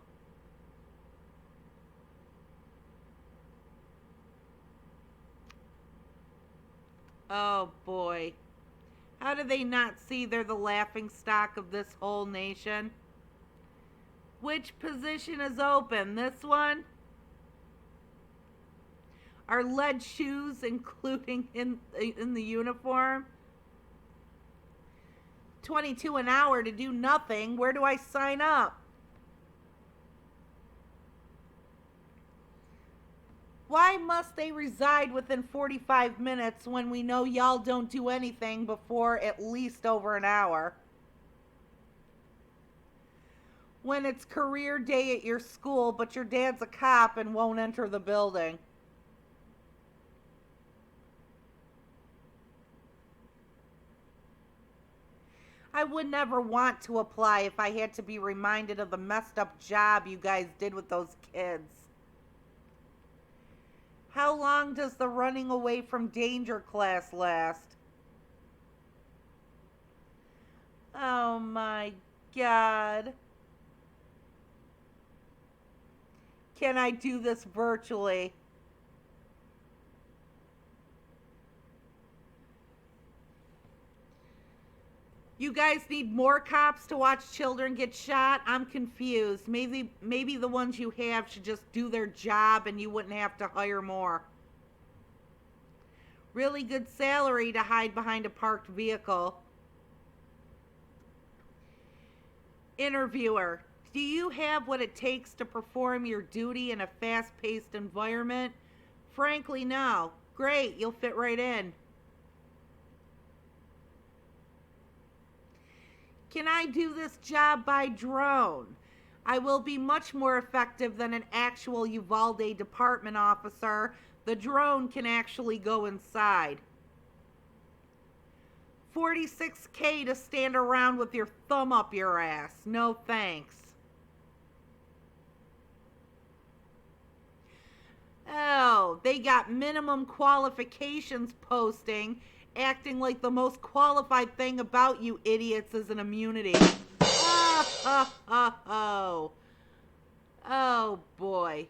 Oh boy. How do they not see they're the laughing stock of this whole nation? Which position is open? This one? Are lead shoes including in the uniform? 22 an hour to do nothing. Where do I sign up? Why must they reside within 45 minutes when we know y'all don't do anything before at least over an hour? When it's career day at your school, but your dad's a cop and won't enter the building. I would never want to apply if I had to be reminded of the messed up job you guys did with those kids. How long does the running away from danger class last? Oh my God. Can I do this virtually? You guys need more cops to watch children get shot? I'm confused. Maybe the ones you have should just do their job and you wouldn't have to hire more. Really good salary to hide behind a parked vehicle. Interviewer, do you have what it takes to perform your duty in a fast-paced environment? Frankly, no. Great, you'll fit right in. Can I do this job by drone? I will be much more effective than an actual Uvalde department officer. The drone can actually go inside. $46K to stand around with your thumb up your ass. No thanks. Oh, They got minimum qualifications posting, acting like the most qualified thing about you idiots is an immunity. Oh, oh boy.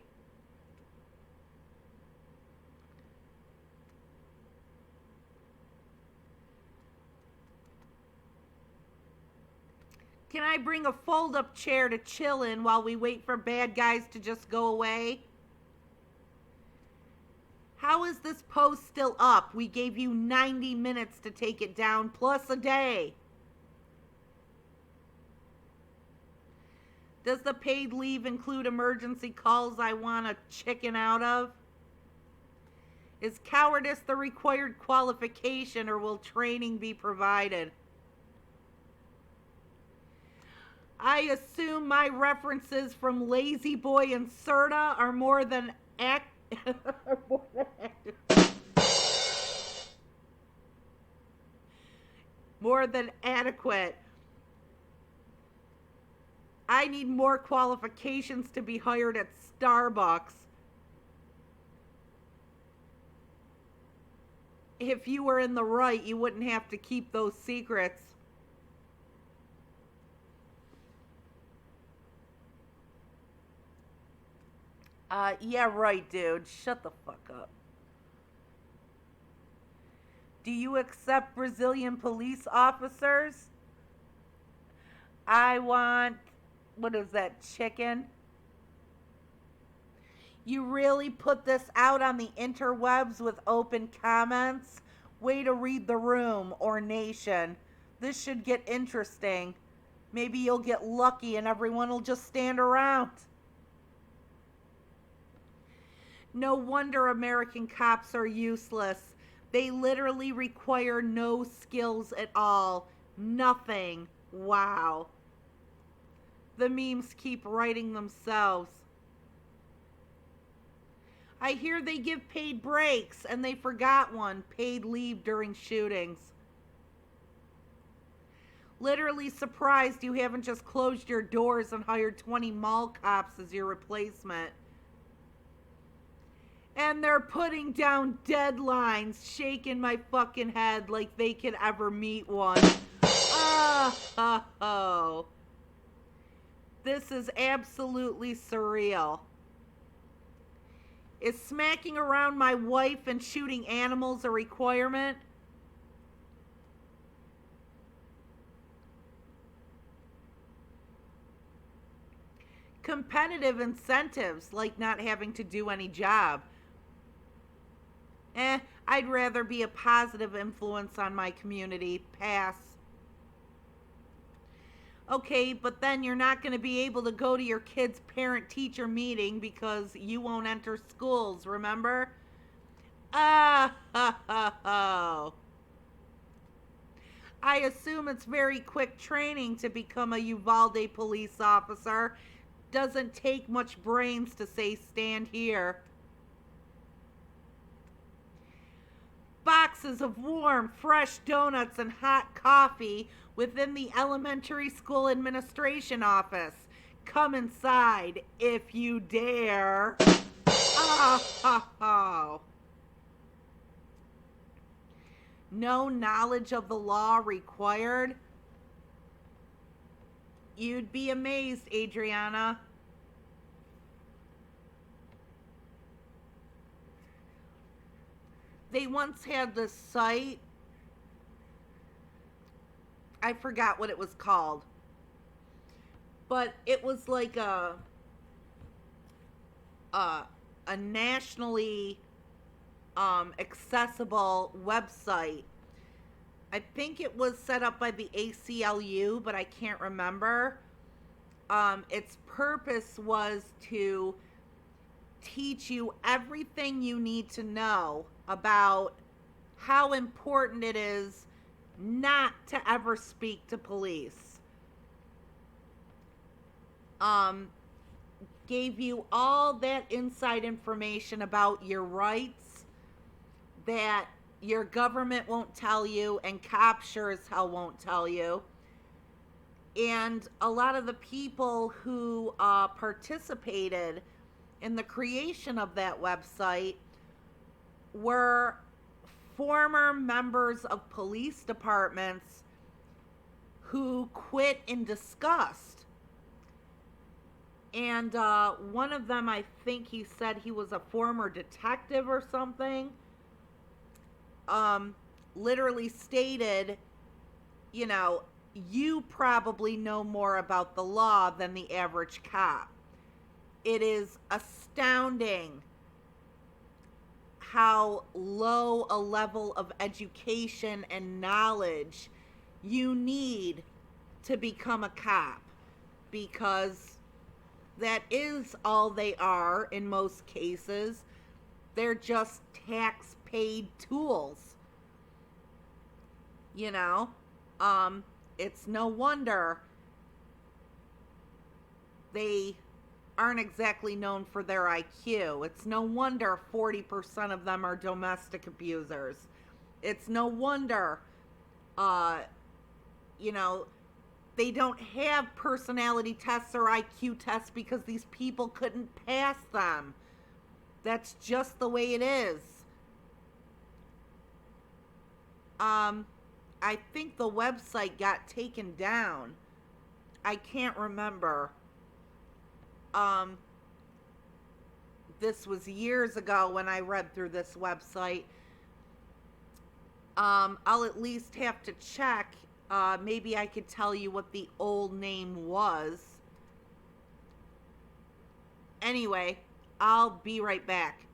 Can I bring a fold-up chair to chill in while we wait for bad guys to just go away? How is this post still up? We gave you 90 minutes to take it down, plus a day. Does the paid leave include emergency calls I want to chicken out of? Is cowardice the required qualification, or will training be provided? I assume my references from Lazy Boy and Serta are more than more than adequate. I need more qualifications to be hired at Starbucks. If you were in the right, you wouldn't have to keep those secrets. Yeah, right, dude. Shut the fuck up. Do you accept Brazilian police officers? I want, what is that, chicken? You really put this out on the interwebs with open comments? Way to read the room, or nation. This should get interesting. Maybe you'll get lucky and everyone will just stand around. No wonder American cops are useless. They literally require no skills at all. Nothing. Wow. The memes keep writing themselves. I hear they give paid breaks, and they forgot one. Paid leave during shootings. Literally surprised you haven't just closed your doors and hired 20 mall cops as your replacement. And they're putting down deadlines, shaking my fucking head like they could ever meet one. Oh. This is absolutely surreal. Is smacking around my wife and shooting animals a requirement? Competitive incentives, like not having to do any job. I'd rather be a positive influence on my community. Pass. Okay, but then you're not going to be able to go to your kid's parent-teacher meeting because you won't enter schools, remember? Oh. I assume it's very quick training to become a Uvalde police officer. Doesn't take much brains to say stand here. Boxes of warm, fresh donuts and hot coffee within the elementary school administration office. Come inside if you dare. Oh. No knowledge of the law required? You'd be amazed, Adriana. They once had this site. I forgot what it was called. But it was like a nationally accessible website. I think it was set up by the ACLU, but I can't remember. Its purpose was to teach you everything you need to know about how important it is not to ever speak to police. Gave you all that inside information about your rights that your government won't tell you, and cops sure as hell won't tell you. And a lot of the people who participated in the creation of that website were former members of police departments who quit in disgust. And one of them, I think he said he was a former detective or something, literally stated, you know, you probably know more about the law than the average cop. It is astounding how low a level of education and knowledge you need to become a cop, because that is all they are in most cases. They're just tax paid tools. You know, it's no wonder they aren't exactly known for their IQ. It's no wonder 40% of them are domestic abusers. It's no wonder, uh, you know, they don't have personality tests or IQ tests because these people couldn't pass them. That's just the way it is. I think the website got taken down. I can't remember. Um, this was years ago when I read through this website. I'll at least have to check. Maybe I could tell you what the old name was. Anyway, I'll be right back.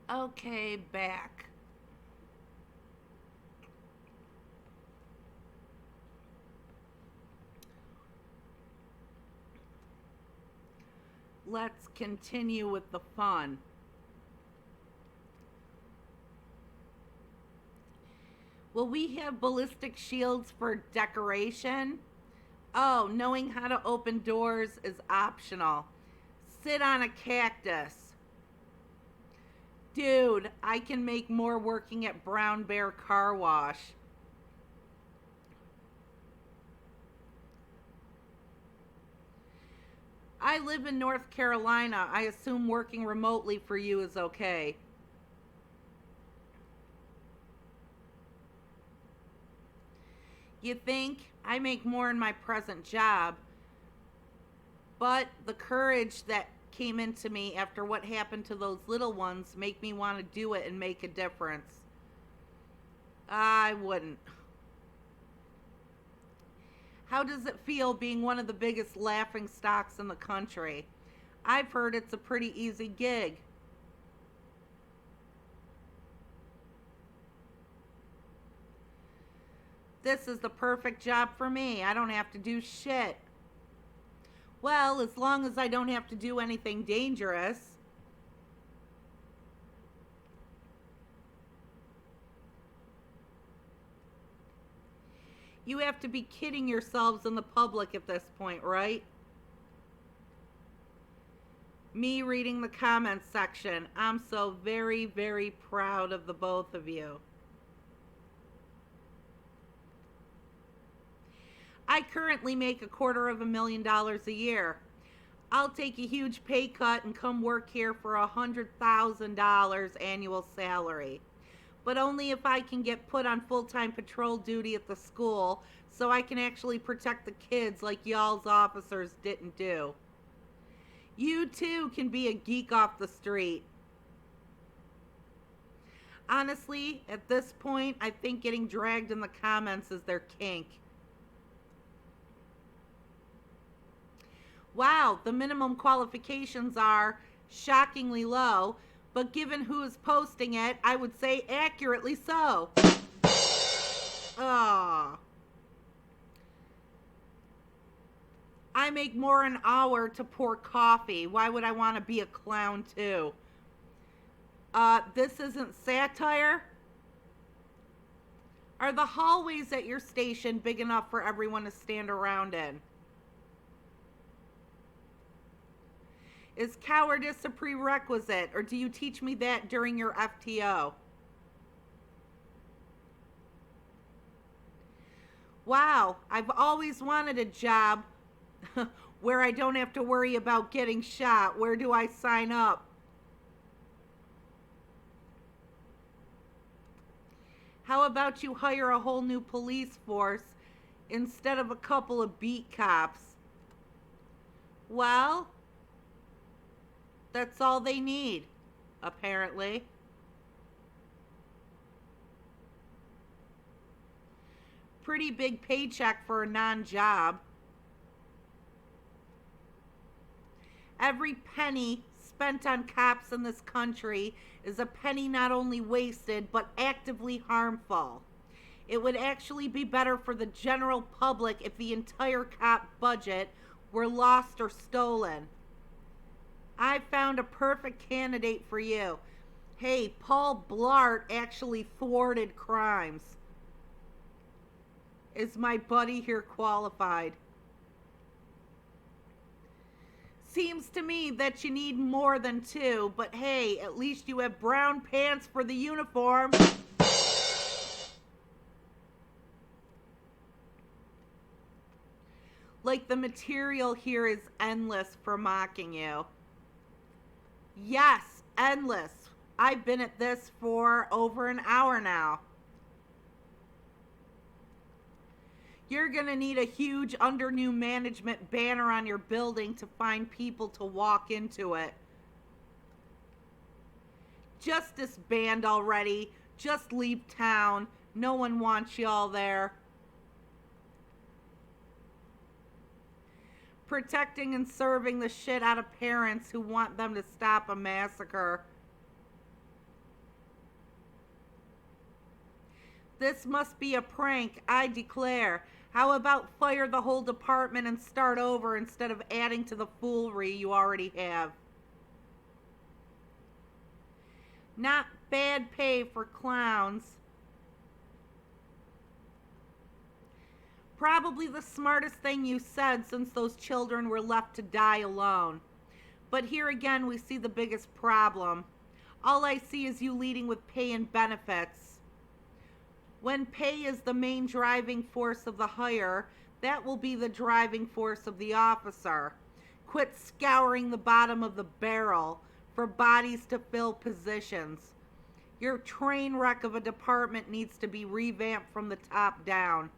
Okay, back. Let's continue with the fun. Will we have ballistic shields for decoration? Oh, knowing how to open doors is optional. Sit on a cactus. Dude, I can make more working at Brown Bear Car Wash. I live in North Carolina. I assume working remotely for you is okay. You think? I make more in my present job. But the courage that came into me after what happened to those little ones make me want to do it and make a difference. I wouldn't. How does it feel being one of the biggest laughing stocks in the country? I've heard it's a pretty easy gig. This is the perfect job for me. I don't have to do shit. Well, as long as I don't have to do anything dangerous. You have to be kidding yourselves in the public at this point, right? Me reading the comments section. I'm so very, very proud of the both of you. I currently make $250,000 a year. I'll take a huge pay cut and come work here for $100,000 annual salary. But only if I can get put on full-time patrol duty at the school so I can actually protect the kids like y'all's officers didn't do. You too can be a geek off the street. Honestly, at this point, I think getting dragged in the comments is their kink. Wow, the minimum qualifications are shockingly low, but given who is posting it, I would say accurately so. Oh. I make more an hour to pour coffee. Why would I want to be a clown too? This isn't satire? Are the hallways at your station big enough for everyone to stand around in? Is cowardice a prerequisite, or do you teach me that during your FTO? Wow, I've always wanted a job where I don't have to worry about getting shot. Where do I sign up? How about you hire a whole new police force instead of a couple of beat cops? Well, that's all they need, apparently. Pretty big paycheck for a non-job. Every penny spent on cops in this country is a penny not only wasted, but actively harmful. It would actually be better for the general public if the entire cop budget were lost or stolen. I found a perfect candidate for you. Hey, Paul Blart actually thwarted crimes. Is my buddy here qualified? Seems to me that you need more than two, but hey, at least you have brown pants for the uniform. Like the material here is endless for mocking you. Yes, endless. I've been at this for over an hour now. You're going to need a huge under new management banner on your building to find people to walk into it. Just disband already. Just leave town. No one wants y'all there. Protecting and serving the shit out of parents who want them to stop a massacre. This must be a prank, I declare. How about fire the whole department and start over instead of adding to the foolery you already have? Not bad pay for clowns. Probably the smartest thing you said since those children were left to die alone. But here again we see the biggest problem. All I see is you leading with pay and benefits. When pay is the main driving force of the hire, that will be the driving force of the officer. Quit scouring the bottom of the barrel for bodies to fill positions. Your train wreck of a department needs to be revamped from the top down.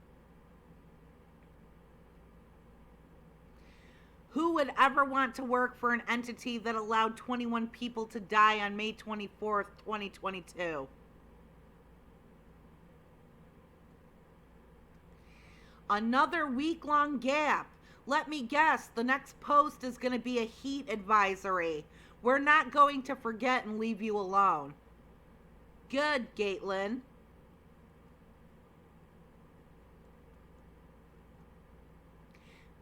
Who would ever want to work for an entity that allowed 21 people to die on May 24th, 2022? Another week-long gap. Let me guess, the next post is going to be a heat advisory. We're not going to forget and leave you alone. Good, Gatelin.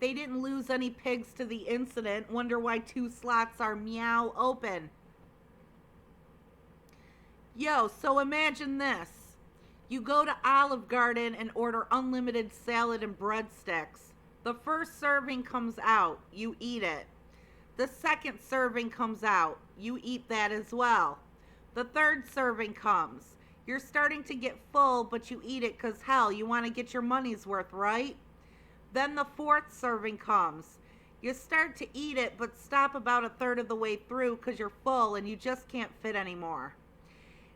They didn't lose any pigs to the incident. Wonder why 2 slots are meow open. Yo, so imagine this. You go to Olive Garden and order unlimited salad and breadsticks. The first serving comes out. You eat it. The second serving comes out. You eat that as well. The third serving comes. You're starting to get full, but you eat it because, hell, you want to get your money's worth, right? Then the fourth serving comes. You start to eat it, but stop about a third of the way through because you're full and you just can't fit anymore.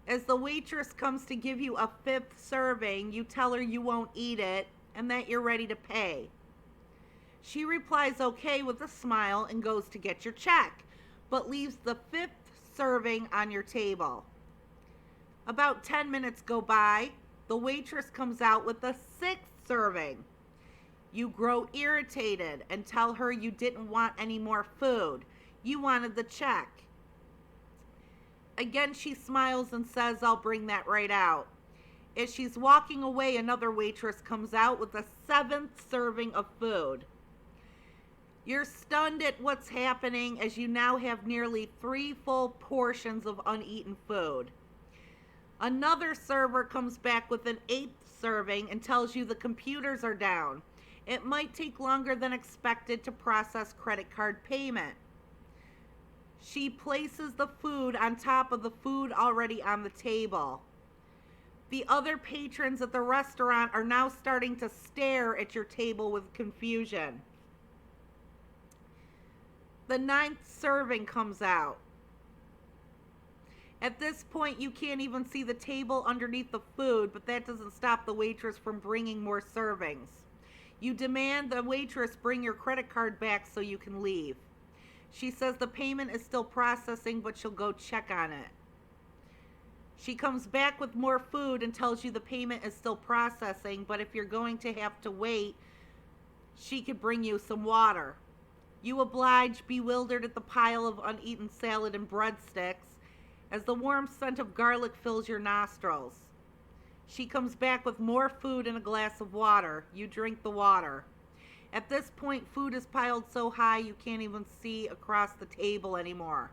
As the waitress comes to give you a fifth serving, you tell her you won't eat it and that you're ready to pay. She replies okay with a smile and goes to get your check, but leaves the fifth serving on your table. About 10 minutes go by. The waitress comes out with the sixth serving. You grow irritated and tell her you didn't want any more food. You wanted the check. Again, she smiles and says, I'll bring that right out. As she's walking away, another waitress comes out with a seventh serving of food. You're stunned at what's happening as you now have nearly 3 full portions of uneaten food. Another server comes back with an 8th serving and tells you the computers are down. It might take longer than expected to process credit card payment. She places the food on top of the food already on the table. The other patrons at the restaurant are now starting to stare at your table with confusion. The 9th serving comes out. At this point, you can't even see the table underneath the food, but that doesn't stop the waitress from bringing more servings. You demand the waitress bring your credit card back so you can leave. She says the payment is still processing, but she'll go check on it. She comes back with more food and tells you the payment is still processing, but if you're going to have to wait, she could bring you some water. You oblige, bewildered at the pile of uneaten salad and breadsticks, as the warm scent of garlic fills your nostrils. She comes back with more food and a glass of water. You drink the water. At this point, food is piled so high you can't even see across the table anymore.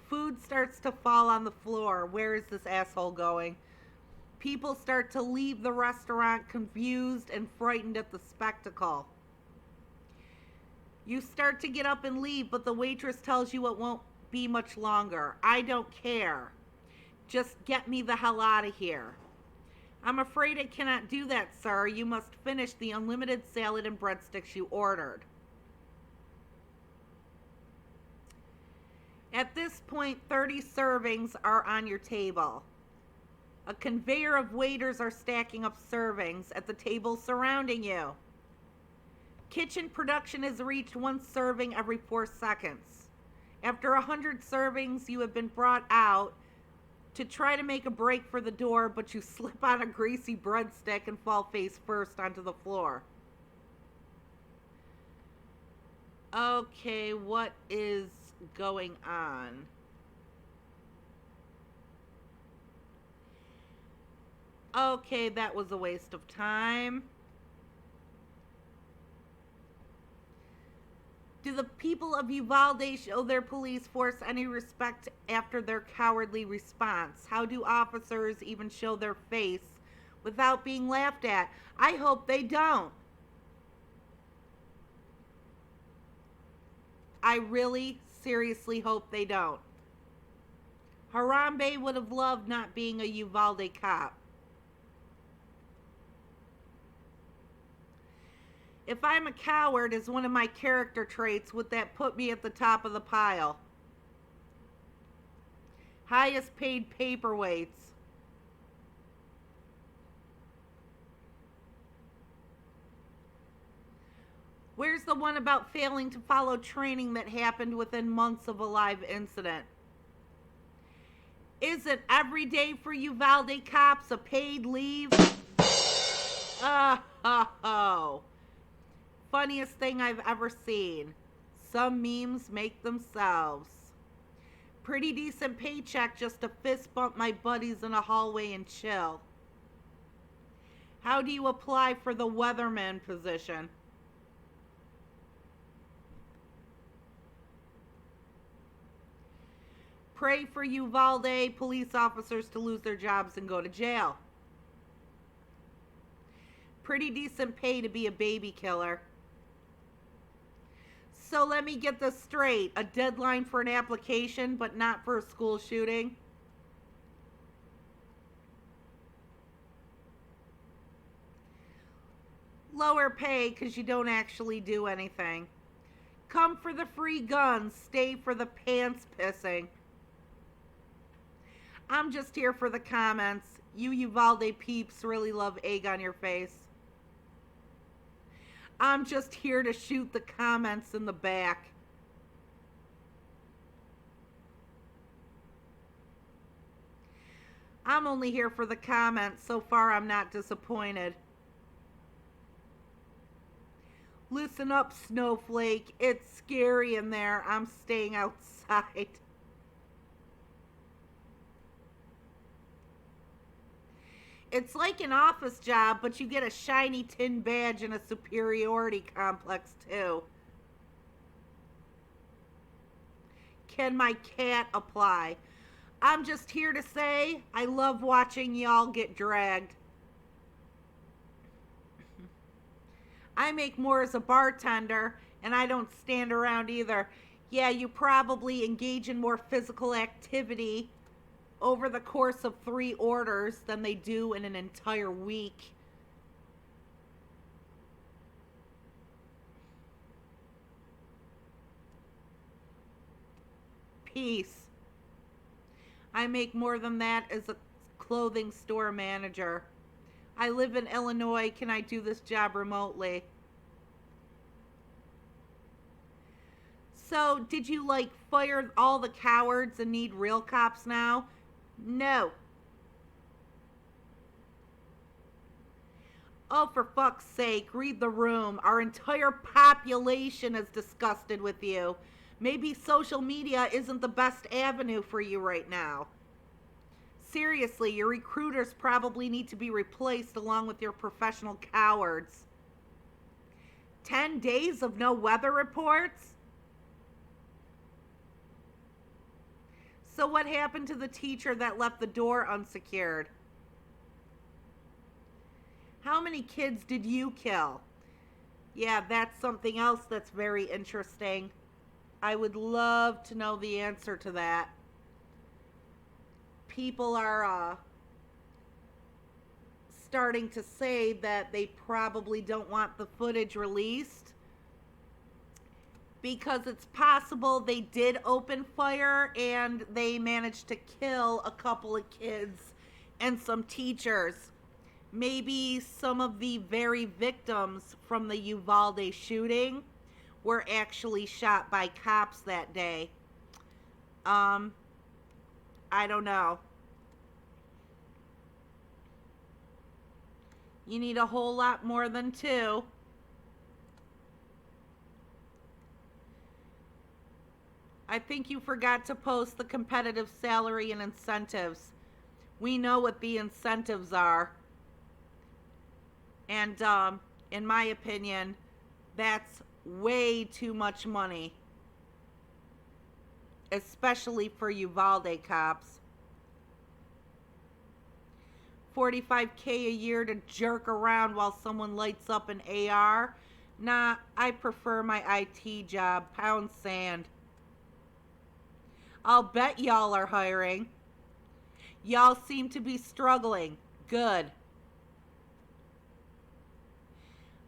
Food starts to fall on the floor. Where is this asshole going? People start to leave the restaurant confused and frightened at the spectacle. You start to get up and leave, but the waitress tells you it won't be much longer. I don't care. Just get me the hell out of here. I'm afraid I cannot do that, sir. You must finish the unlimited salad and breadsticks you ordered. At this point, 30 servings are on your table. A conveyor of waiters are stacking up servings at the tables surrounding you. Kitchen production has reached 1 serving every 4 seconds. After 100 servings, you have been brought out to try to make a break for the door, but you slip on a greasy breadstick and fall face first onto the floor. Okay, what is going on? Okay, that was a waste of time. Do the people of Uvalde show their police force any respect after their cowardly response? How do officers even show their face without being laughed at? I hope they don't. I really, seriously hope they don't. Harambe would have loved not being a Uvalde cop. If I'm a coward as one of my character traits, would that put me at the top of the pile? Highest paid paperweights. Where's the one about failing to follow training that happened within months of a live incident? Is it every day for Uvalde cops a paid leave? Oh. Funniest thing I've ever seen. Some memes make themselves. Pretty decent paycheck just to fist bump my buddies in a hallway and chill. How do you apply for the weatherman position? Pray for Uvalde police officers to lose their jobs and go to jail. Pretty decent pay to be a baby killer. So let me get this straight. A deadline for an application, but not for a school shooting? Lower pay because you don't actually do anything. Come for the free guns, stay for the pants pissing. I'm just here for the comments. You Uvalde peeps really love egg on your face. I'm just here to shoot the comments in the back. I'm only here for the comments. So far, I'm not disappointed. Listen up, Snowflake. It's scary in there. I'm staying outside. It's like an office job, but you get a shiny tin badge and a superiority complex, too. Can my cat apply? I'm just here to say I love watching y'all get dragged. I make more as a bartender, and I don't stand around either. Yeah, you probably engage in more physical activity over the course of 3 orders than they do in an entire week. Peace. I make more than that as a clothing store manager. I live in Illinois. Can I do this job remotely? So, did you fire all the cowards and need real cops now? No. Oh, for fuck's sake, read the room. Our entire population is disgusted with you. Maybe social media isn't the best avenue for you right now. Seriously, your recruiters probably need to be replaced along with your professional cowards. 10 days of no weather reports? So what happened to the teacher that left the door unsecured? How many kids did you kill? Yeah, that's something else that's very interesting. I would love to know the answer to that. People are starting to say that they probably don't want the footage released because it's possible they did open fire and they managed to kill a couple of kids and some teachers. Maybe some of the very victims from the Uvalde shooting were actually shot by cops that day. I don't know. You need a whole lot more than 2. I think you forgot to post the competitive salary and incentives. We know what the incentives are. And in my opinion, that's way too much money, especially for Uvalde cops. $45K a year to jerk around while someone lights up an AR? Nah, I prefer my IT job. Pound sand. I'll bet y'all are hiring. Y'all seem to be struggling. Good.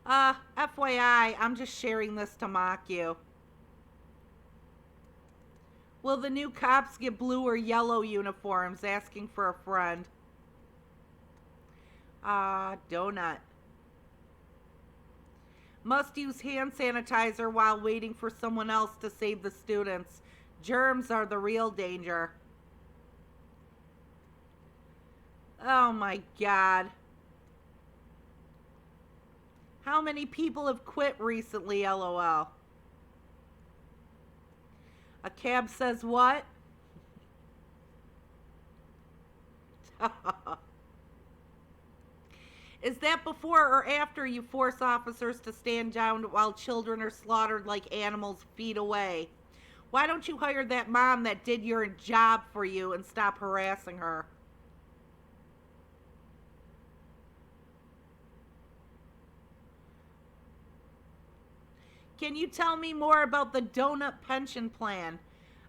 FYI, I'm just sharing this to mock you. Will the new cops get blue or yellow uniforms? Asking for a friend. Donut. Must use hand sanitizer while waiting for someone else to save the students. Germs are the real danger. Oh my God. How many people have quit recently, LOL? A cab says what? Is that before or after you force officers to stand down while children are slaughtered like animals feet away? Why don't you hire that mom that did your job for you and stop harassing her? Can you tell me more about the donut pension plan?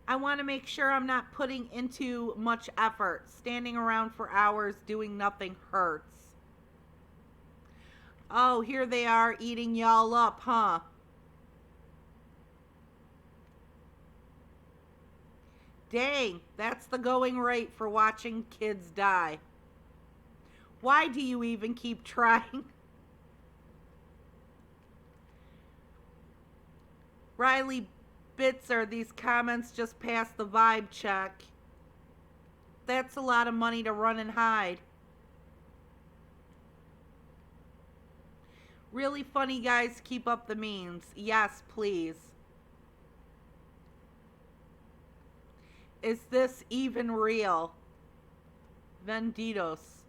I want to make sure I'm not putting into much effort. Standing around for hours doing nothing hurts. Oh, here they are eating y'all up, huh? Dang, that's the going rate for watching kids die. Why do you even keep trying? Riley Bitzer, these comments just passed the vibe check. That's a lot of money to run and hide. Really funny guys, keep up the memes. Yes, please. Is this even real? Vendidos.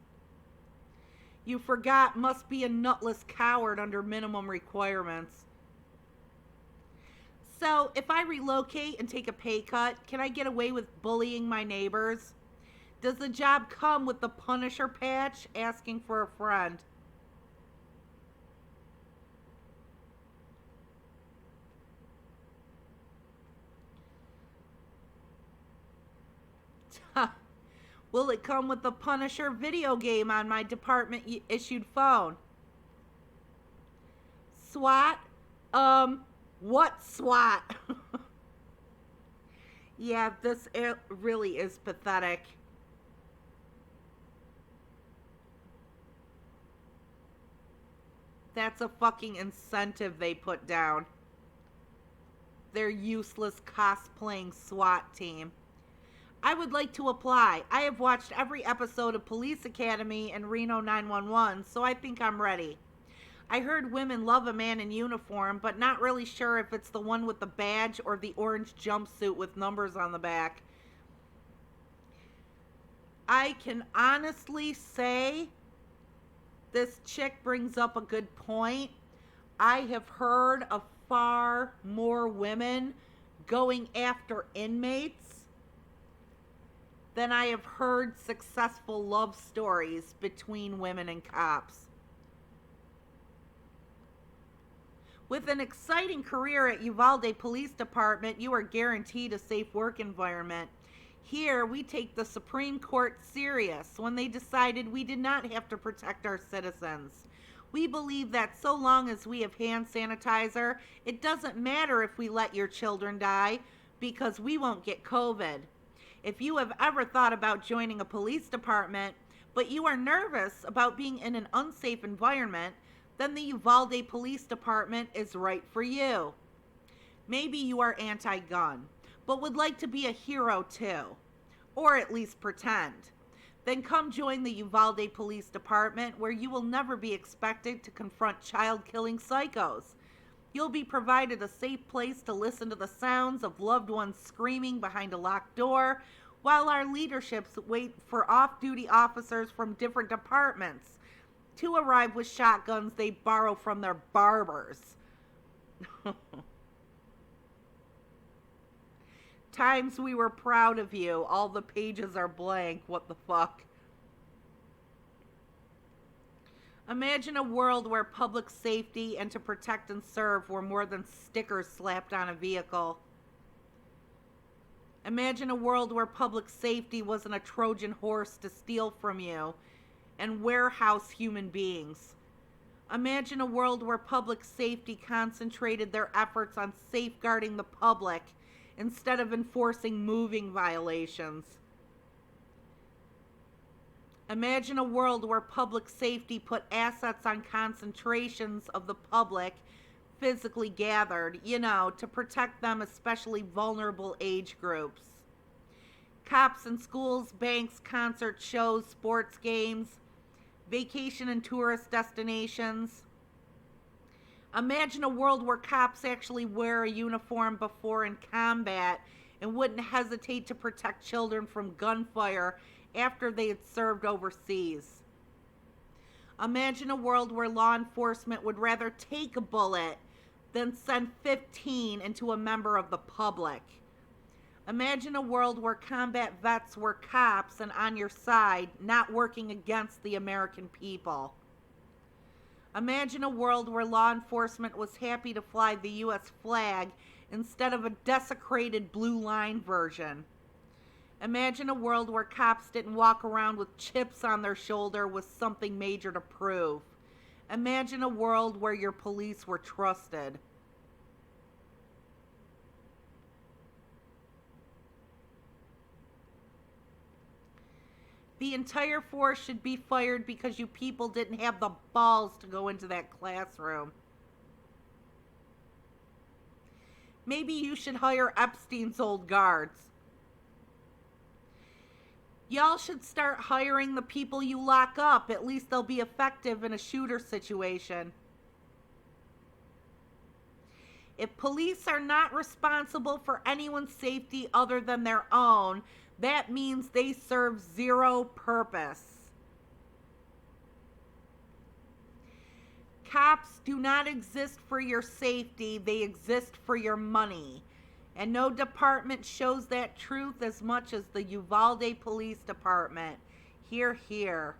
You forgot, must be a nutless coward under minimum requirements. So, if I relocate and take a pay cut, can I get away with bullying my neighbors? Does the job come with the Punisher patch? Asking for a friend. Will it come with the Punisher video game on my department issued phone? SWAT? What SWAT? Yeah, this really is pathetic. That's a fucking incentive they put down. Their useless cosplaying SWAT team. I would like to apply. I have watched every episode of Police Academy and Reno 911, so I think I'm ready. I heard women love a man in uniform, but not really sure if it's the one with the badge or the orange jumpsuit with numbers on the back. I can honestly say this chick brings up a good point. I have heard of far more women going after inmates than I have heard successful love stories between women and cops. With an exciting career at Uvalde Police Department, you are guaranteed a safe work environment. Here, we take the Supreme Court serious when they decided we did not have to protect our citizens. We believe that so long as we have hand sanitizer, it doesn't matter if we let your children die because we won't get COVID. If you have ever thought about joining a police department, but you are nervous about being in an unsafe environment, then the Uvalde Police Department is right for you. Maybe you are anti-gun, but would like to be a hero too, or at least pretend. Then come join the Uvalde Police Department, where you will never be expected to confront child-killing psychos. You'll be provided a safe place to listen to the sounds of loved ones screaming behind a locked door, while our leaderships wait for off-duty officers from different departments. to arrive with shotguns they borrow from their barbers. Times we were proud of you. All the pages are blank. What the fuck? Imagine a world where public safety and to protect and serve were more than stickers slapped on a vehicle. Imagine a world where public safety wasn't a Trojan horse to steal from you and warehouse human beings. Imagine a world where public safety concentrated their efforts on safeguarding the public instead of enforcing moving violations. Imagine a world where public safety put assets on concentrations of the public physically gathered, to protect them, especially vulnerable age groups. Cops in schools, banks, concert shows, sports games, vacation and tourist destinations. Imagine a world where cops actually wear a uniform before in combat and wouldn't hesitate to protect children from gunfire after they had served overseas. Imagine a world where law enforcement would rather take a bullet than send 15 into a member of the public. Imagine a world where combat vets were cops and on your side, not working against the American people. Imagine a world where law enforcement was happy to fly the U.S. flag instead of a desecrated blue line version. Imagine a world where cops didn't walk around with chips on their shoulder with something major to prove. Imagine a world where your police were trusted. The entire force should be fired because you people didn't have the balls to go into that classroom. Maybe you should hire Epstein's old guards. Y'all should start hiring the people you lock up. At least they'll be effective in a shooter situation. If police are not responsible for anyone's safety other than their own, that means they serve zero purpose. Cops do not exist for your safety, they exist for your money. And no department shows that truth as much as the Uvalde Police Department. Hear, hear.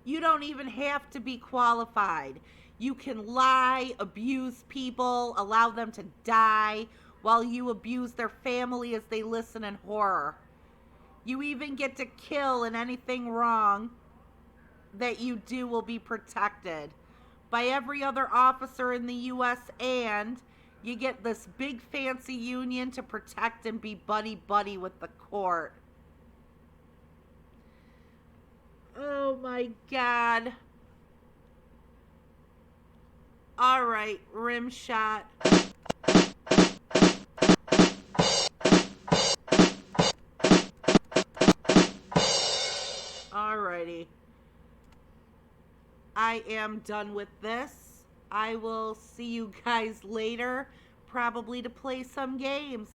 You don't even have to be qualified. You can lie, abuse people, allow them to die, while you abuse their family as they listen in horror. You even get to kill, and anything wrong that you do will be protected by every other officer in the U.S. and you get this big fancy union to protect and be buddy-buddy with the court. Oh my God. All right, rim shot. Alrighty. I am done with this. I will see you guys later, probably to play some games.